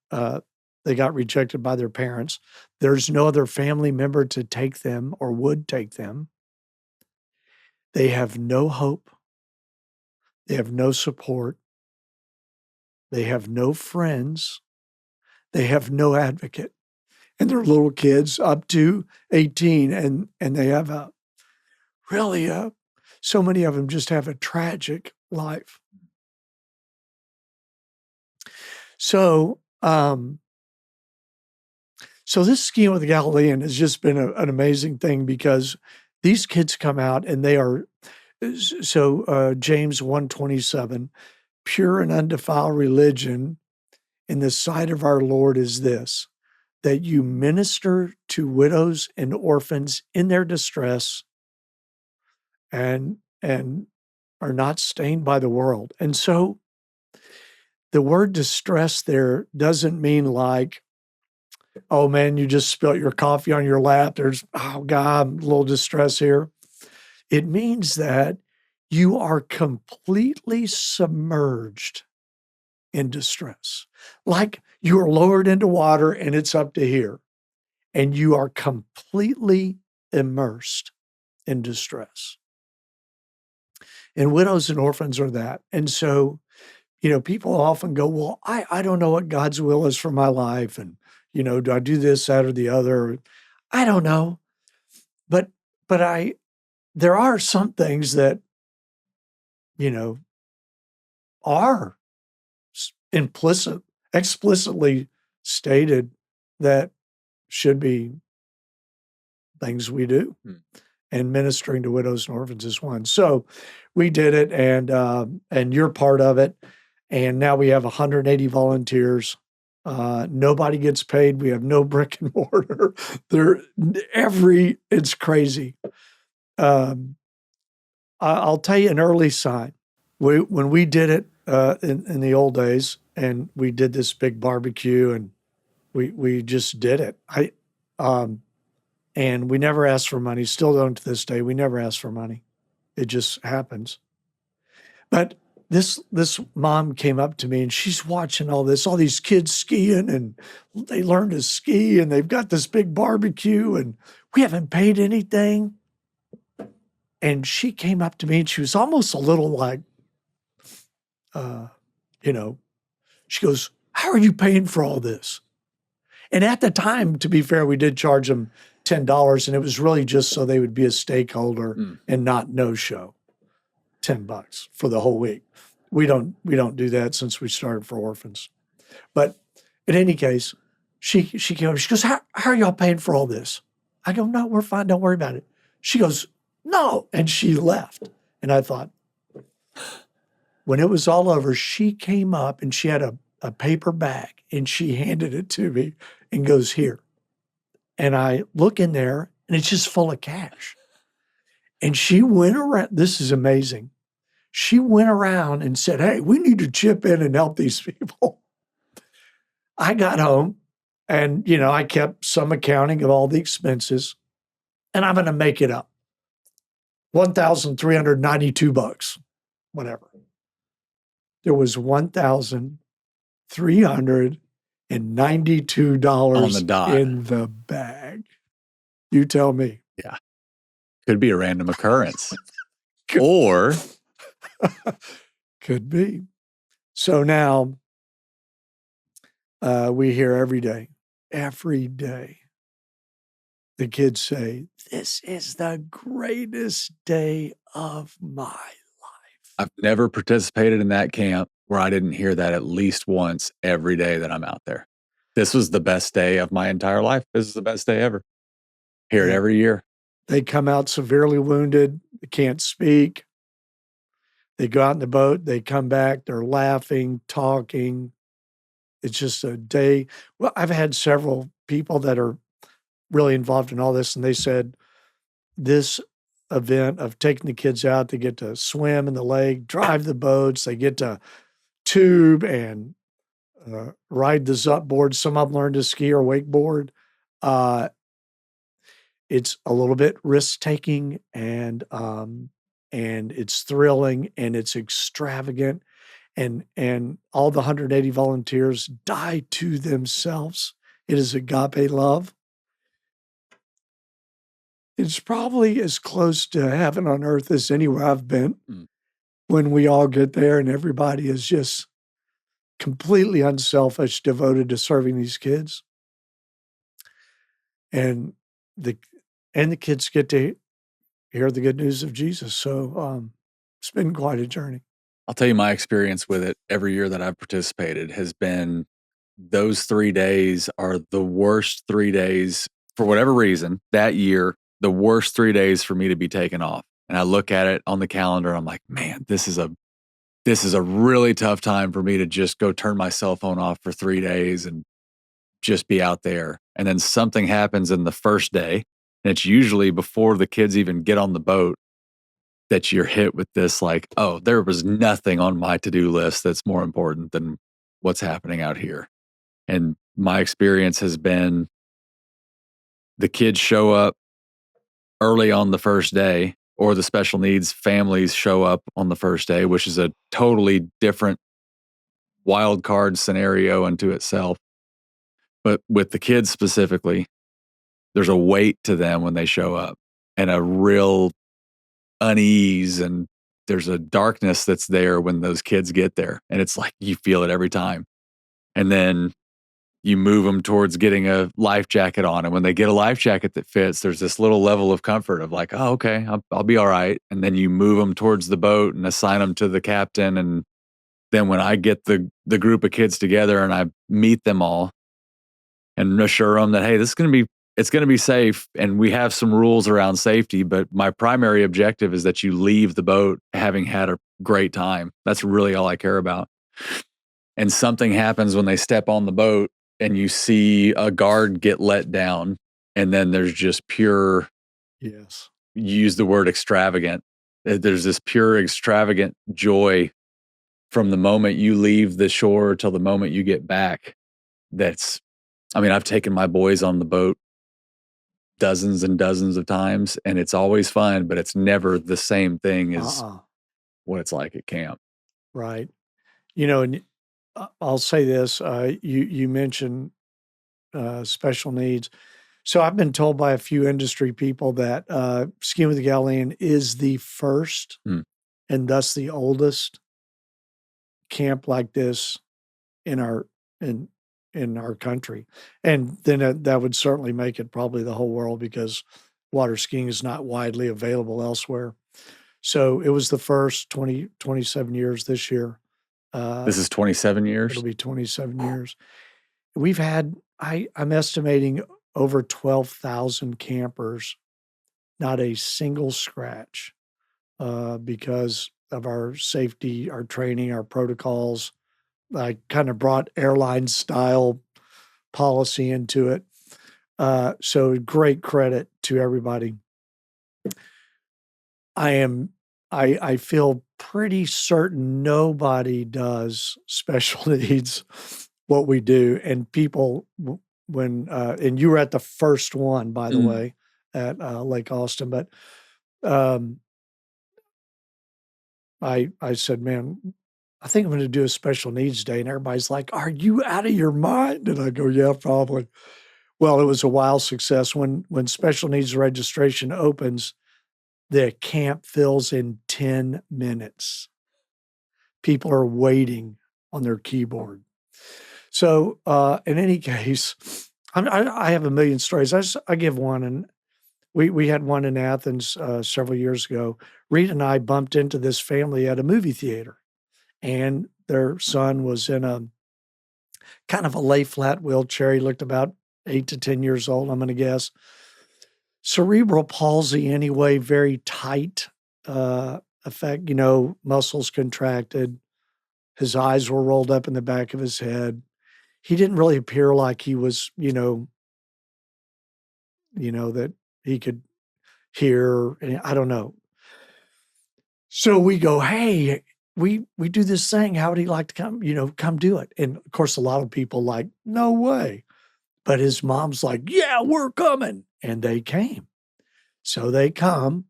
they got rejected by their parents. There's no other family member to take them or would take them. They have no hope. They have no support. They have no friends. They have no advocate. And they're little kids up to 18, and they have so many of them just have a tragic life. So, so this Skiing with the Galilean has just been an amazing thing because these kids come out and they are, James 1:27, pure and undefiled religion in the sight of our Lord is this, that you minister to widows and orphans in their distress and are not stained by the world. And so the word distress there doesn't mean like, oh man, you just spilt your coffee on your lap. There's, oh God, I'm a little distress here. It means that you are completely submerged in distress. Like you're lowered into water and it's up to here. And you are completely immersed in distress. And widows and orphans are that. And so, people often go, well, I don't know what God's will is for my life. And, do I do this, that, or the other? I don't know. But there are some things that, are explicitly stated that should be things we do. And ministering to widows and orphans is one. So we did it, and you're part of it. And now we have 180 volunteers. Nobody gets paid. We have no brick and mortar. It's crazy. I'll tell you an early sign. When we did it in the old days, and we did this big barbecue, and we just did it. And we never asked for money. Still don't to this day. We never ask for money. It just happens. But this mom came up to me and she's watching all these kids skiing, and they learn to ski and they've got this big barbecue and we haven't paid anything. And she came up to me and she was almost a little like, she goes, how are you paying for all this? And at the time, to be fair, we did charge them $10, and it was really just so they would be a stakeholder and not no-show. $10 for the whole week. We don't do that since we started for orphans. But in any case, she came up, she goes, how are y'all paying for all this? I go, no, we're fine. Don't worry about it. She goes, no. And she left. And I thought, when it was all over, she came up and she had a paper bag and she handed it to me and goes, here. And I look in there and it's just full of cash. And she went around, this is amazing. She went around and said, hey, we need to chip in and help these people. I got home And, I kept some accounting of all the expenses, and I'm going to make it up. $1,392, whatever. There was $1,392 On the dot. in the bag. You tell me. Yeah. Could be a random occurrence. Or could be. So now we hear every day, the kids say, "This is the greatest day of my life." I've never participated in that camp where I didn't hear that at least once every day that I'm out there. This was the best day of my entire life. This is the best day ever. Hear it every year. They come out severely wounded. They can't speak. They go out in the boat. They come back. They're laughing, talking. It's just a day. Well, I've had several people that are really involved in all this, and they said this event of taking the kids out, they get to swim in the lake, drive the boats, they get to tube and ride the Zup board. Some of them learn to ski or wakeboard. It's a little bit risk-taking, and it's thrilling, and it's extravagant, and all the 180 volunteers die to themselves. It is agape love. It's probably as close to heaven on earth as anywhere I've been when we all get there and everybody is just completely unselfish, devoted to serving these kids. And the kids get to hear the good news of Jesus. So it's been quite a journey. I'll tell you my experience with it every year that I've participated has been those 3 days are the worst 3 days for whatever reason that year, the worst 3 days for me to be taken off. And I look at it on the calendar. I'm like, man, this is a really tough time for me to just go turn my cell phone off for 3 days and just be out there. And then something happens in the first day. And it's usually before the kids even get on the boat that you're hit with this, like, oh, there was nothing on my to-do list that's more important than what's happening out here. And my experience has been the kids show up early on the first day, or the special needs families show up on the first day, which is a totally different wild card scenario unto itself. But with the kids specifically, there's a weight to them when they show up and a real unease, and there's a darkness that's there when those kids get there. And it's like you feel it every time. And then you move them towards getting a life jacket on. And when they get a life jacket that fits, there's this little level of comfort of like, oh, okay, I'll be all right. And then you move them towards the boat and assign them to the captain. And then when I get the group of kids together and I meet them all and assure them that, hey, it's going to be safe. And we have some rules around safety, but my primary objective is that you leave the boat having had a great time. That's really all I care about. And something happens when they step on the boat and you see a guard get let down, and then there's just pure, yes, use the word extravagant. There's this pure extravagant joy from the moment you leave the shore till the moment you get back. I've taken my boys on the boat dozens and dozens of times, and it's always fun, but it's never the same thing as what it's like at camp. Right. And I'll say this, you mentioned special needs. So I've been told by a few industry people that Skiing with the Galilean is the first and thus the oldest camp like this in our country. And then that would certainly make it probably the whole world, because water skiing is not widely available elsewhere. So it was the first 27 years this year. This is 27 years? It'll be 27 years. We've had, I'm estimating over 12,000 campers, not a single scratch, because of our safety, our training, our protocols. I kind of brought airline style policy into it. So great credit to everybody. I feel pretty certain nobody does special needs what we do. And people and you were at the first one, by the way, at Lake Austin, but I said, man, I think I'm going to do a special needs day. And everybody's like, are you out of your mind? And I go, yeah, probably. Well, it was a wild success. When special needs registration opens, the camp fills in 10 minutes. People are waiting on their keyboard. So in any case, I have a million stories. I give one, and we had one in Athens several years ago. Rita and I bumped into this family at a movie theater, and their son was in a kind of a lay flat wheelchair. He looked about 8 to 10 years old, I'm going to guess. Cerebral palsy anyway, very tight effect, muscles contracted. His eyes were rolled up in the back of his head. He didn't really appear like he was, that he could hear. I don't know. So we go, hey, we do this thing. How would he like to come do it? And of course, a lot of people like, no way. But his mom's like, yeah, we're coming. And they came. So they come,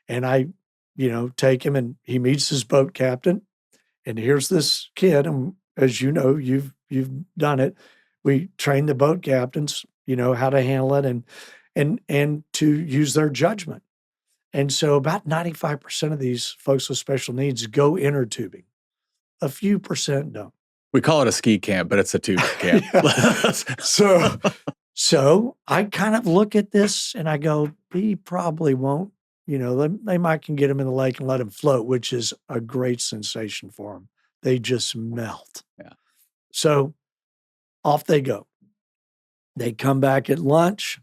and I, take him, and he meets his boat captain. And here's this kid, and as you know, you've done it. We train the boat captains, how to handle it and to use their judgment. And so about 95% of these folks with special needs go inner tubing. A few percent don't. We call it a ski camp, but it's a tube camp. So I kind of look at this and I go, he probably won't. They might can get him in the lake and let him float, which is a great sensation for them. They just melt. Yeah. So off they go. They come back at lunch,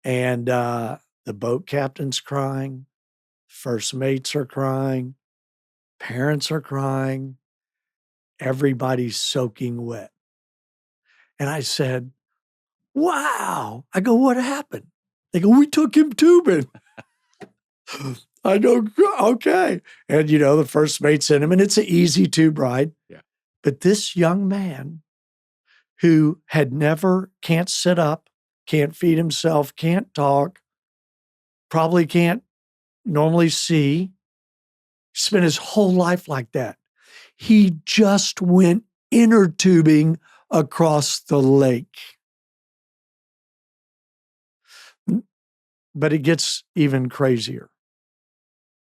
and the boat captain's crying. First mates are crying. Parents are crying. Everybody's soaking wet. And I said, wow. I go, what happened? They go, we took him tubing. I go, okay. And, the first mate sent him, and it's an easy tube ride. Yeah. But this young man who can't sit up, can't feed himself, can't talk, probably can't normally see, spent his whole life like that. He just went inner tubing across the lake. But it gets even crazier.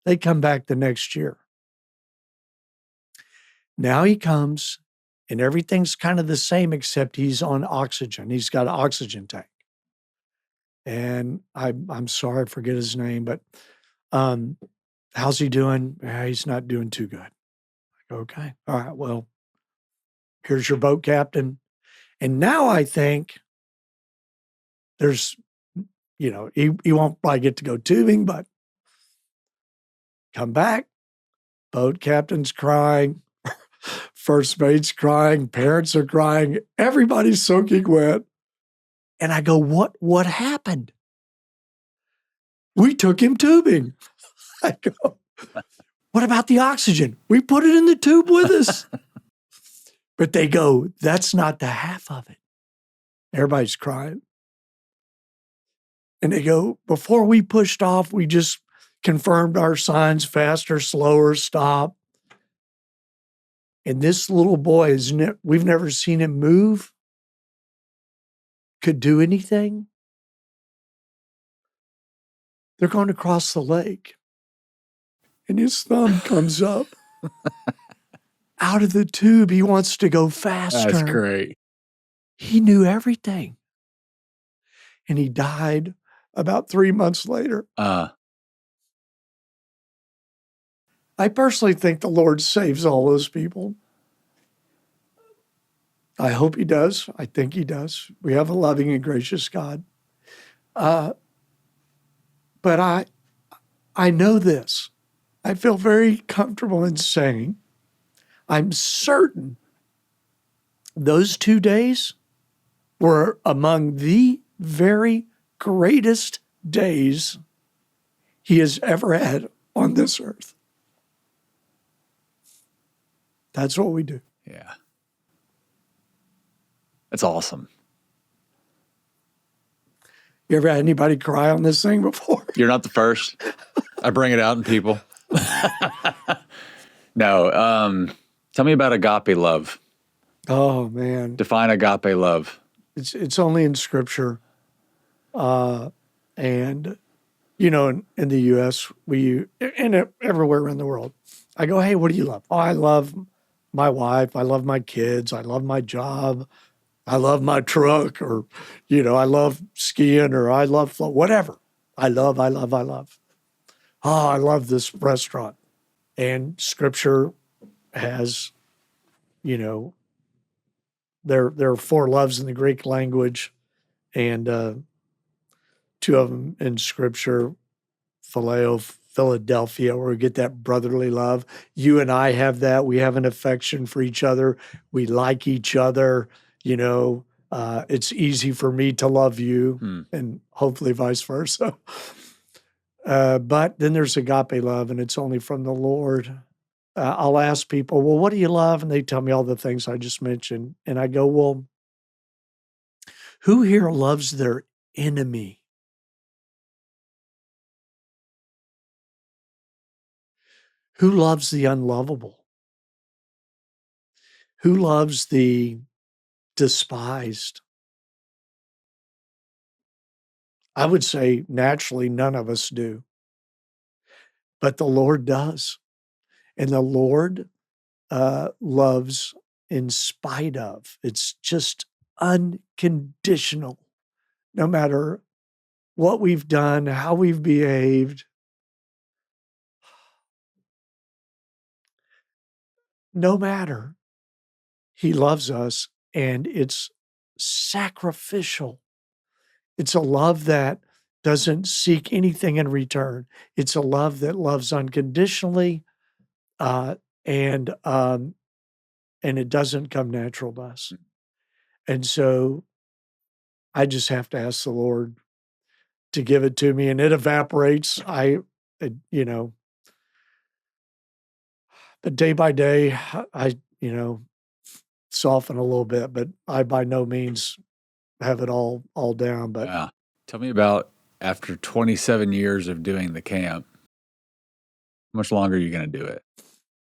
They come back the next year. Now he comes, and everything's kind of the same, except he's on oxygen. He's got an oxygen tank. And I'm sorry, I forget his name, but how's he doing? He's not doing too good. Okay. All right. Well, here's your boat captain. And now I think there's, he won't probably get to go tubing, but come back. Boat captain's crying. First mate's crying. Parents are crying. Everybody's soaking wet. And I go, what happened? We took him tubing. I go, what about the oxygen? We put it in the tube with us. But they go, that's not the half of it. Everybody's crying. And they go, before we pushed off, we just confirmed our signs, faster, slower, stop. And this little boy, we've never seen him move, could do anything. They're going to cross the lake. And his thumb comes up out of the tube. He wants to go faster. That's great. He knew everything. And he died about 3 months later. I personally think the Lord saves all those people. I hope he does. I think he does. We have a loving and gracious God. But I know this. I feel very comfortable in saying I'm certain those 2 days were among the very greatest days he has ever had on this earth. That's what we do. Yeah. That's awesome. You ever had anybody cry on this thing before? You're not the first. I bring it out in people. No. Tell me about agape love. Oh man, Define agape love. it's only in Scripture, and in the U.S. and everywhere around the world. I go, hey, what do you love? Oh, I love my wife. I love my kids. I love my job. I love my truck, or I love skiing, or I love whatever. I love. Oh, I love this restaurant. And Scripture has, there are 4 loves in the Greek language, and 2 of them in Scripture, phileo, Philadelphia, where we get that brotherly love. You and I have that. We have an affection for each other. We like each other. It's easy for me to love you, and hopefully vice versa. But then there's agape love, and it's only from the Lord. I'll ask people, well, what do you love? And they tell me all the things I just mentioned. And I go, well, who here loves their enemy? Who loves the unlovable? Who loves the despised? I would say naturally none of us do, but the Lord does. And the Lord loves in spite of. It's just unconditional, no matter what we've done, how we've behaved. No matter, He loves us, and it's sacrificial. It's a love that doesn't seek anything in return. It's a love that loves unconditionally, uh, and it doesn't come natural to us. And so I just have to ask the Lord to give it to me, and it evaporates. But day by day, I soften a little bit, but I by no means have it all down. But Yeah. Tell me about, after 27 years of doing the camp, how much longer are you going to do it?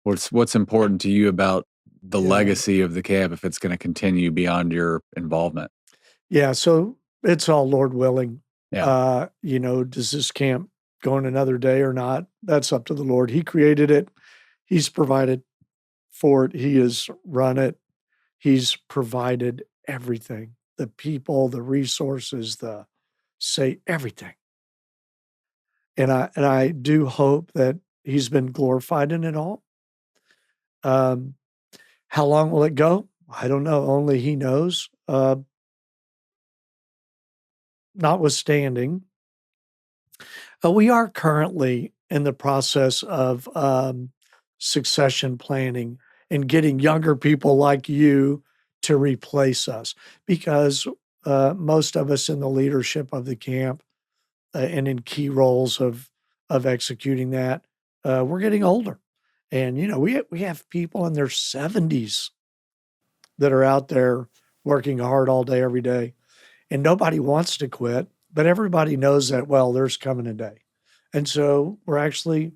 What's important to you about the legacy of the camp if it's going to continue beyond your involvement? Yeah, so it's all Lord willing. Yeah. Does this camp go on another day or not? That's up to the Lord. He created it. He's provided for it. He has run it. He's provided everything, the people, the resources, everything. And I do hope that He's been glorified in it all. How long will it go? I don't know. Only He knows. Notwithstanding, we are currently in the process of succession planning and getting younger people like you to replace us, because most of us in the leadership of the camp and in key roles of executing that, we're getting older, and we have people in their 70s that are out there working hard all day, every day, and nobody wants to quit, but everybody knows that, well, there's coming a day. And so we're actually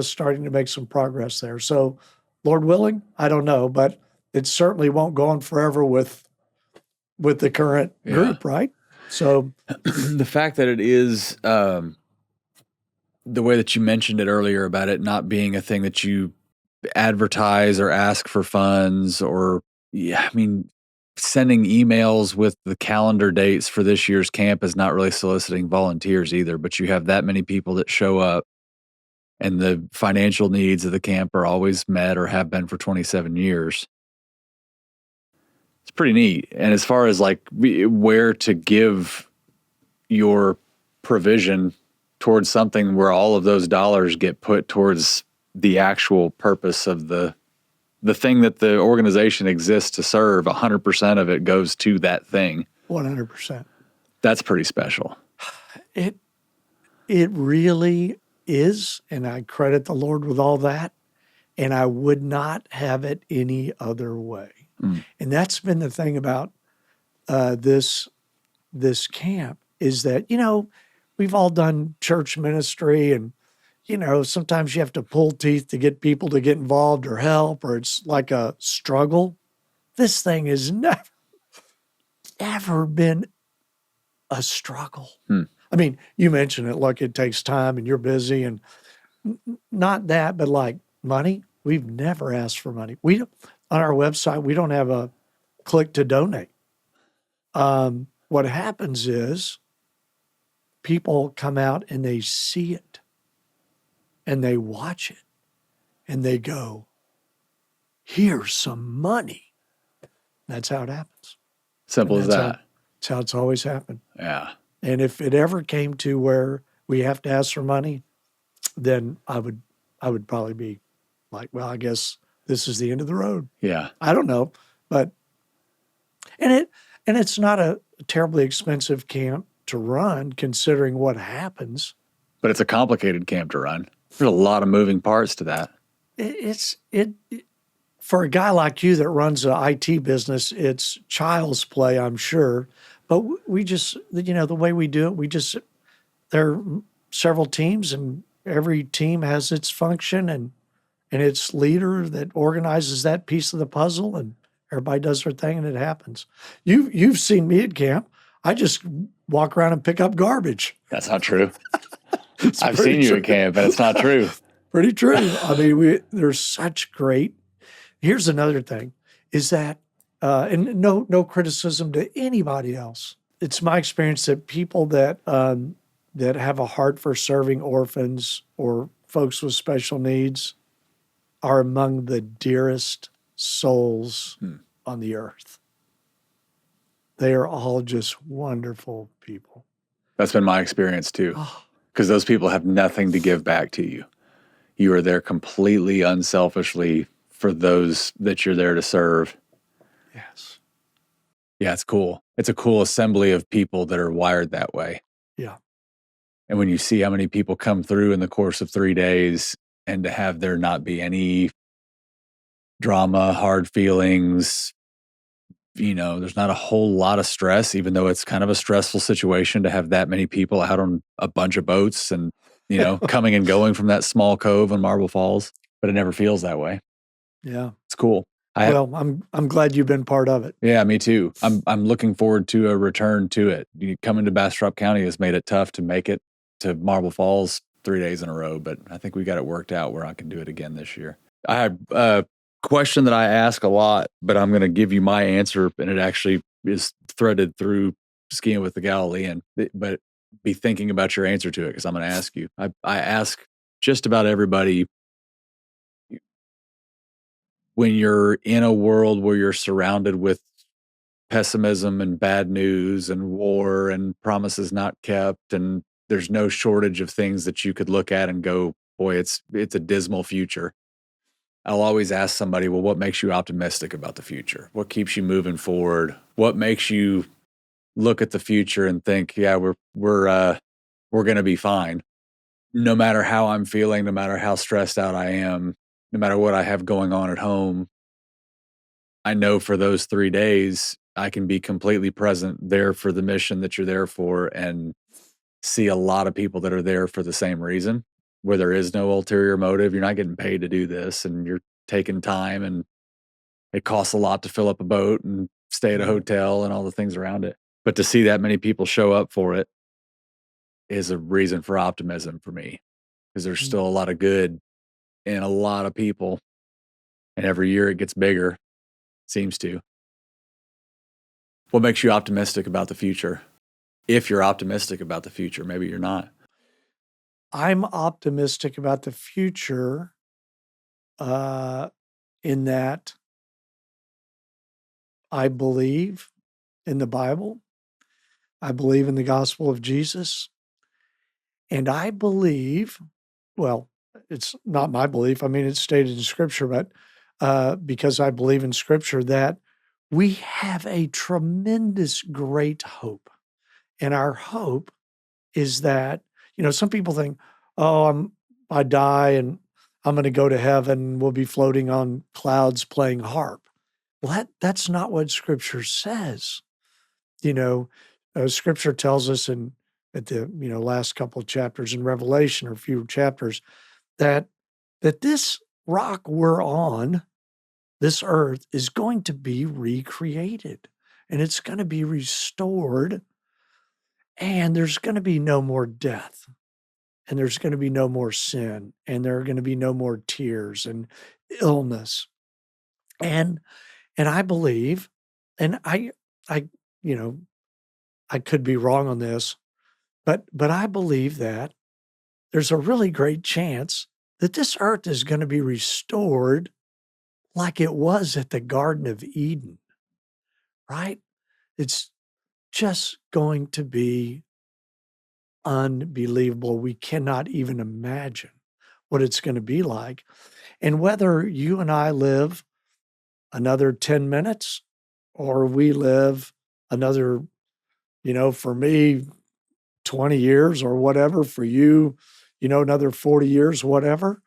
starting to make some progress there. So, Lord willing, I don't know, but it certainly won't go on forever with the current group, right? So the fact that it is the way that you mentioned it earlier about it not being a thing that you advertise or ask for funds, or sending emails with the calendar dates for this year's camp is not really soliciting volunteers either, but you have that many people that show up, and the financial needs of the camp are always met or have been for 27 years. It's pretty neat. And as far as where to give your provision towards something where all of those dollars get put towards the actual purpose of the thing that the organization exists to serve, 100% of it goes to that thing. 100%. That's pretty special. It really is, and I credit the Lord with all that, and I would not have it any other way. And that's been the thing about this camp. is that, we've all done church ministry and, sometimes you have to pull teeth to get people to get involved or help, or it's like a struggle. This thing has never, ever been a struggle. I mean, you mentioned it, look, it takes time and you're busy and not that, but like money, we've never asked for money. On our website, we don't have a click to donate. What happens is people come out and they see it and they watch it and they go, here's some money. That's how it happens. Simple as that. That's how it's always happened. Yeah. And if it ever came to where we have to ask for money, then I would probably be like, well, I guess this is the end of the road. Yeah. I don't know, but and it's not a terribly expensive camp to run considering what happens. But it's a complicated camp to run. There's a lot of moving parts to that. It's for a guy like you that runs an IT business, it's child's play, I'm sure. But we just, the way we do it, there are several teams and every team has its function and its leader that organizes that piece of the puzzle and everybody does their thing and it happens. You've seen me at camp. I just walk around and pick up garbage. That's not true. I've seen you at camp, and it's not true. Pretty true. I mean, there's such great. Here's another thing: is that, and no criticism to anybody else. It's my experience that people that have a heart for serving orphans or folks with special needs are among the dearest souls on the earth. They are all just wonderful people. That's been my experience too. Because those people have nothing to give back to you. You are there completely unselfishly for those that you're there to serve. Yes. Yeah, it's cool. It's a cool assembly of people that are wired that way. Yeah. And when you see how many people come through in the course of 3 days and to have there not be any drama, hard feelings, there's not a whole lot of stress, even though it's kind of a stressful situation to have that many people out on a bunch of boats and, coming and going from that small cove in Marble Falls, but it never feels that way. Yeah. It's cool. I'm glad you've been part of it. Yeah, me too. I'm looking forward to a return to it. Coming to Bastrop County has made it tough to make it to Marble Falls 3 days in a row, but I think we got it worked out where I can do it again this year. I have a question that I ask a lot, but I'm going to give you my answer, and it actually is threaded through Skiing with the Galilean, but be thinking about your answer to it because I'm going to ask you. I ask just about everybody, when you're in a world where you're surrounded with pessimism and bad news and war and promises not kept, and there's no shortage of things that you could look at and go, boy, it's a dismal future. I'll always ask somebody, well, what makes you optimistic about the future? What keeps you moving forward? What makes you look at the future and think, yeah, we're going to be fine. No matter how I'm feeling, no matter how stressed out I am, no matter what I have going on at home, I know for those 3 days, I can be completely present there for the mission that you're there for and see a lot of people that are there for the same reason, where there is no ulterior motive. You're not getting paid to do this and you're taking time, and it costs a lot to fill up a boat and stay at a hotel and all the things around it. But to see that many people show up for it is a reason for optimism for me, because there's still a lot of good in a lot of people. And every year it gets bigger, seems to. What makes you optimistic about the future? If you're optimistic about the future, maybe you're not. I'm optimistic about the future in that I believe in the Bible. I believe in the gospel of Jesus. And I believe, well, it's not my belief. I mean, it's stated in Scripture, but because I believe in Scripture, that we have a tremendous, great hope. And our hope is that, some people think, oh, I die and I'm going to go to heaven. We'll be floating on clouds playing harp. Well, that's not what Scripture says. Scripture tells us in at the last couple of chapters in Revelation, or a few chapters, that this rock we're on, this earth, is going to be recreated, and it's going to be restored, and there's going to be no more death, and there's going to be no more sin, and there are going to be no more tears and illness. And I believe, and I I could be wrong on this, but I believe that there's a really great chance that this earth is going to be restored like it was at the Garden of Eden, right? It's just going to be unbelievable. We cannot even imagine what it's going to be like. And whether you and I live another 10 minutes or we live another, for me, 20 years or whatever, for you, another 40 years, whatever,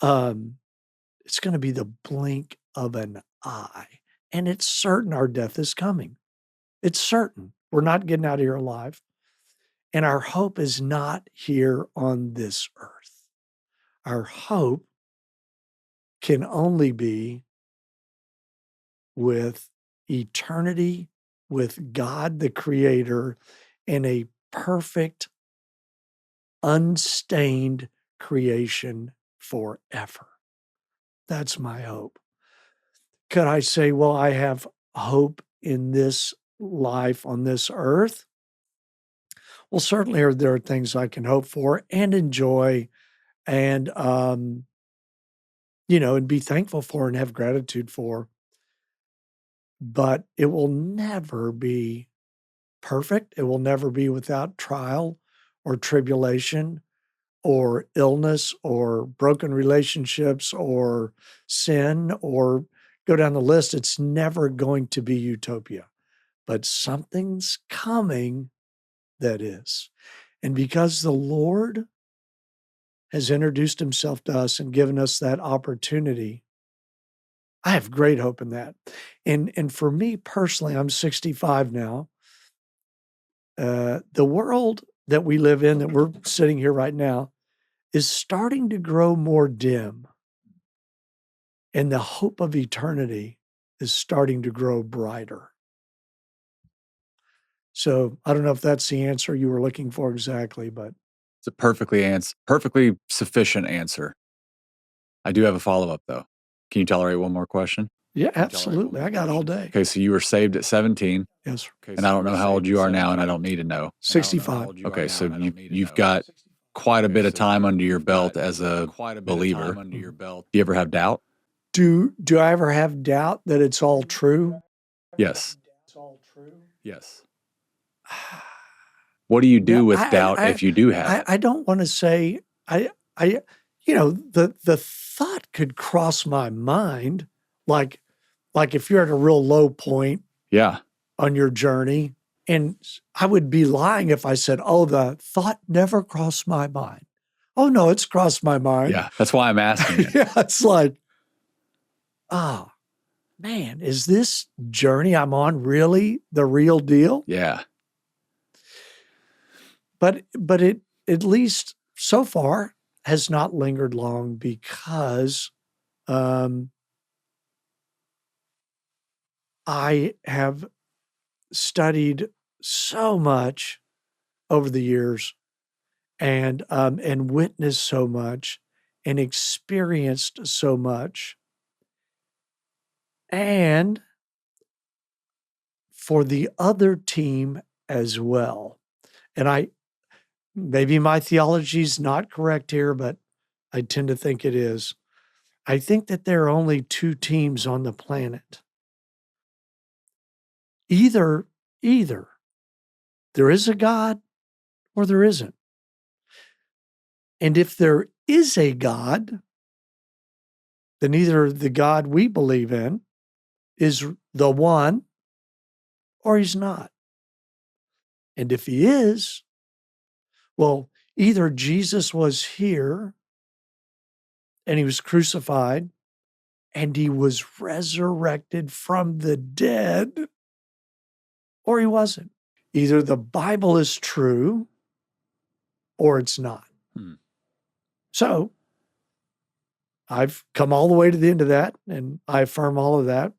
it's going to be the blink of an eye. And it's certain our death is coming. It's certain. We're not getting out of here alive. And our hope is not here on this earth. Our hope can only be with eternity, with God the Creator, and a perfect, unstained creation forever. That's my hope. Could I say, well, I have hope in this life on this earth? Well, certainly there are things I can hope for and enjoy and, and be thankful for and have gratitude for. But it will never be perfect. It will never be without trial or tribulation or illness or broken relationships or sin, or go down the list. It's never going to be utopia, but something's coming that is. And because the Lord has introduced himself to us and given us that opportunity, I have great hope in that. And for me personally, I'm 65 now. The world that we live in, that we're sitting here right now, is starting to grow more dim. And the hope of eternity is starting to grow brighter. So I don't know if that's the answer you were looking for exactly, but It's a perfectly sufficient answer. I do have a follow-up, though. Can you tolerate one more question? yeah, absolutely. I got all day. Okay, so you were saved at 17, Yes, sir. and I don't know how old you are now, and I don't need to know. 65. Okay, so you've got quite a bit of time under your belt as a believer. Do you ever have doubt? Do I ever have doubt that it's all true? Yes. Yes. What do you do with doubt if you do have it? I don't want to say, the thought could cross my mind, like if you're at a real low point Yeah. on your journey, and I would be lying if I said, oh, the thought never crossed my mind. Oh, no, it's crossed my mind. Yeah, that's why I'm asking you. Yeah, it's like, oh, man, is this journey I'm on really the real deal? Yeah. But it, at least so far, has not lingered long, because I have studied so much over the years, and witnessed so much and experienced so much. And for the other team as well. And maybe my theology is not correct here, but I tend to think it is. I think that there are only two teams on the planet. Either there is a God or there isn't. And if there is a God, then either the God we believe in is the one or he's not. And if he is, well, either Jesus was here and he was crucified and he was resurrected from the dead, or he wasn't. Either the Bible is true or it's not. Hmm. So I've come all the way to the end of that, and I affirm all of that.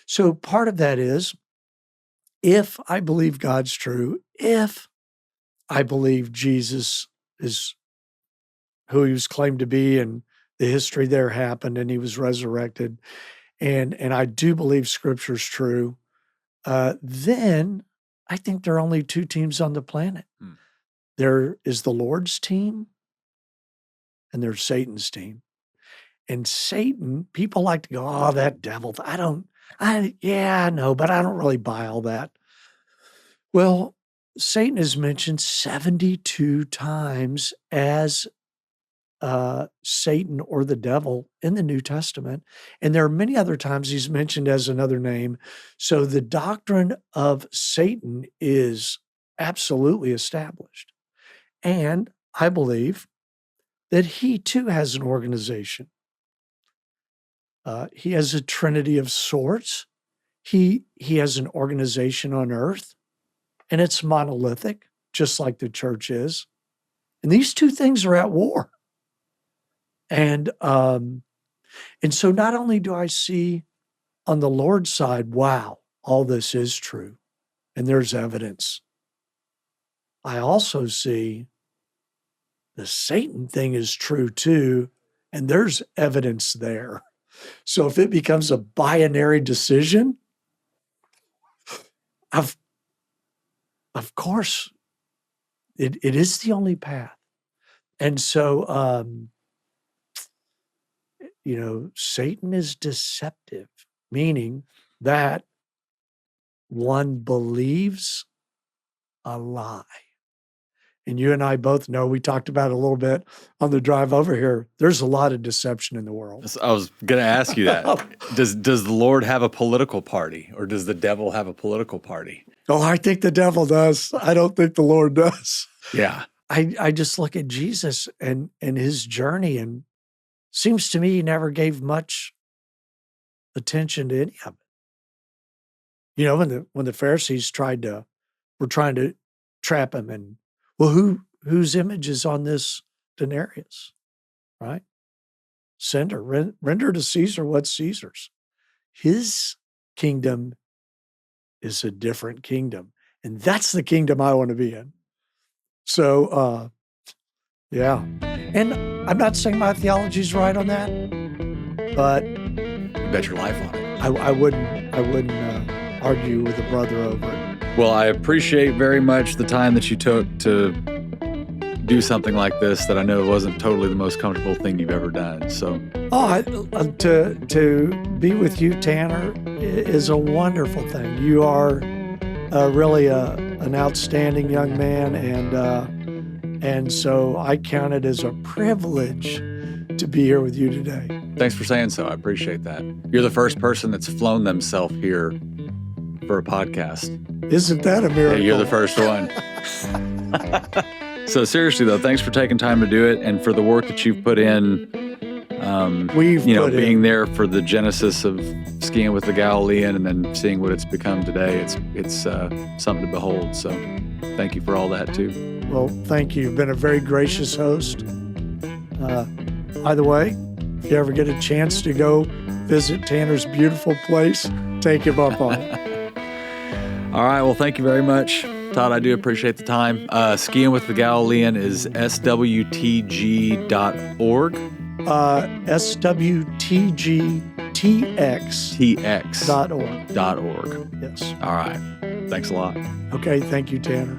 So part of that is, if I believe God's true, if I believe Jesus is who he was claimed to be and the history there happened and he was resurrected, and I do believe Scripture's true, then I think there are only two teams on the planet. Hmm. There is the Lord's team and there's Satan's team. And Satan, people like to go, oh, that devil. I know, but I don't really buy all that. Well, Satan is mentioned 72 times as Satan or the devil in the New Testament. And there are many other times he's mentioned as another name. So the doctrine of Satan is absolutely established. And I believe that he too has an organization. He has a trinity of sorts. He has an organization on earth, and it's monolithic, just like the church is. And these two things are at war. And so not only do I see on the Lord's side, wow, all this is true, and there's evidence. I also see the Satan thing is true too, and there's evidence there. So if it becomes a binary decision, of course, it is the only path. And so, Satan is deceptive, meaning that one believes a lie. And you and I both know, we talked about it a little bit on the drive over here, there's a lot of deception in the world. I was going to ask you that. Does the Lord have a political party, or does the devil have a political party? Oh, I think the devil does. I don't think the Lord does. Yeah. I just look at Jesus and his journey, and seems to me he never gave much attention to any of it. When the Pharisees were trying to trap him, and well, whose image is on this denarius, right? Render to Caesar what's Caesar's. His kingdom is a different kingdom, and that's the kingdom I want to be in. So, yeah. And I'm not saying my theology's right on that, but You bet your life on it. I wouldn't argue with a brother over it. Well, I appreciate very much the time that you took to do something like this that I know wasn't totally the most comfortable thing you've ever done. So, to be with you, Tanner, is a wonderful thing. You are really an outstanding young man, and so I count it as a privilege to be here with you today. thanks for saying so. I appreciate that. You're the first person that's flown themselves here for a podcast. Isn't that a miracle? Yeah, you're the first one. So seriously though, thanks for taking time to do it, and for the work that you've put in. Being there for the genesis of Skiing with the Galilean, and then seeing what it's become today. It's something to behold. So thank you for all that too. Well, thank you. You've been a very gracious host. By the way, if you ever get a chance to go visit Tanner's beautiful place, take him up on it. All right. Well, thank you very much, Todd. I do appreciate the time. Skiing with the Galilean is swtg.org. swtgtx.org. .org. Yes. All right. Thanks a lot. Okay. Thank you, Tanner.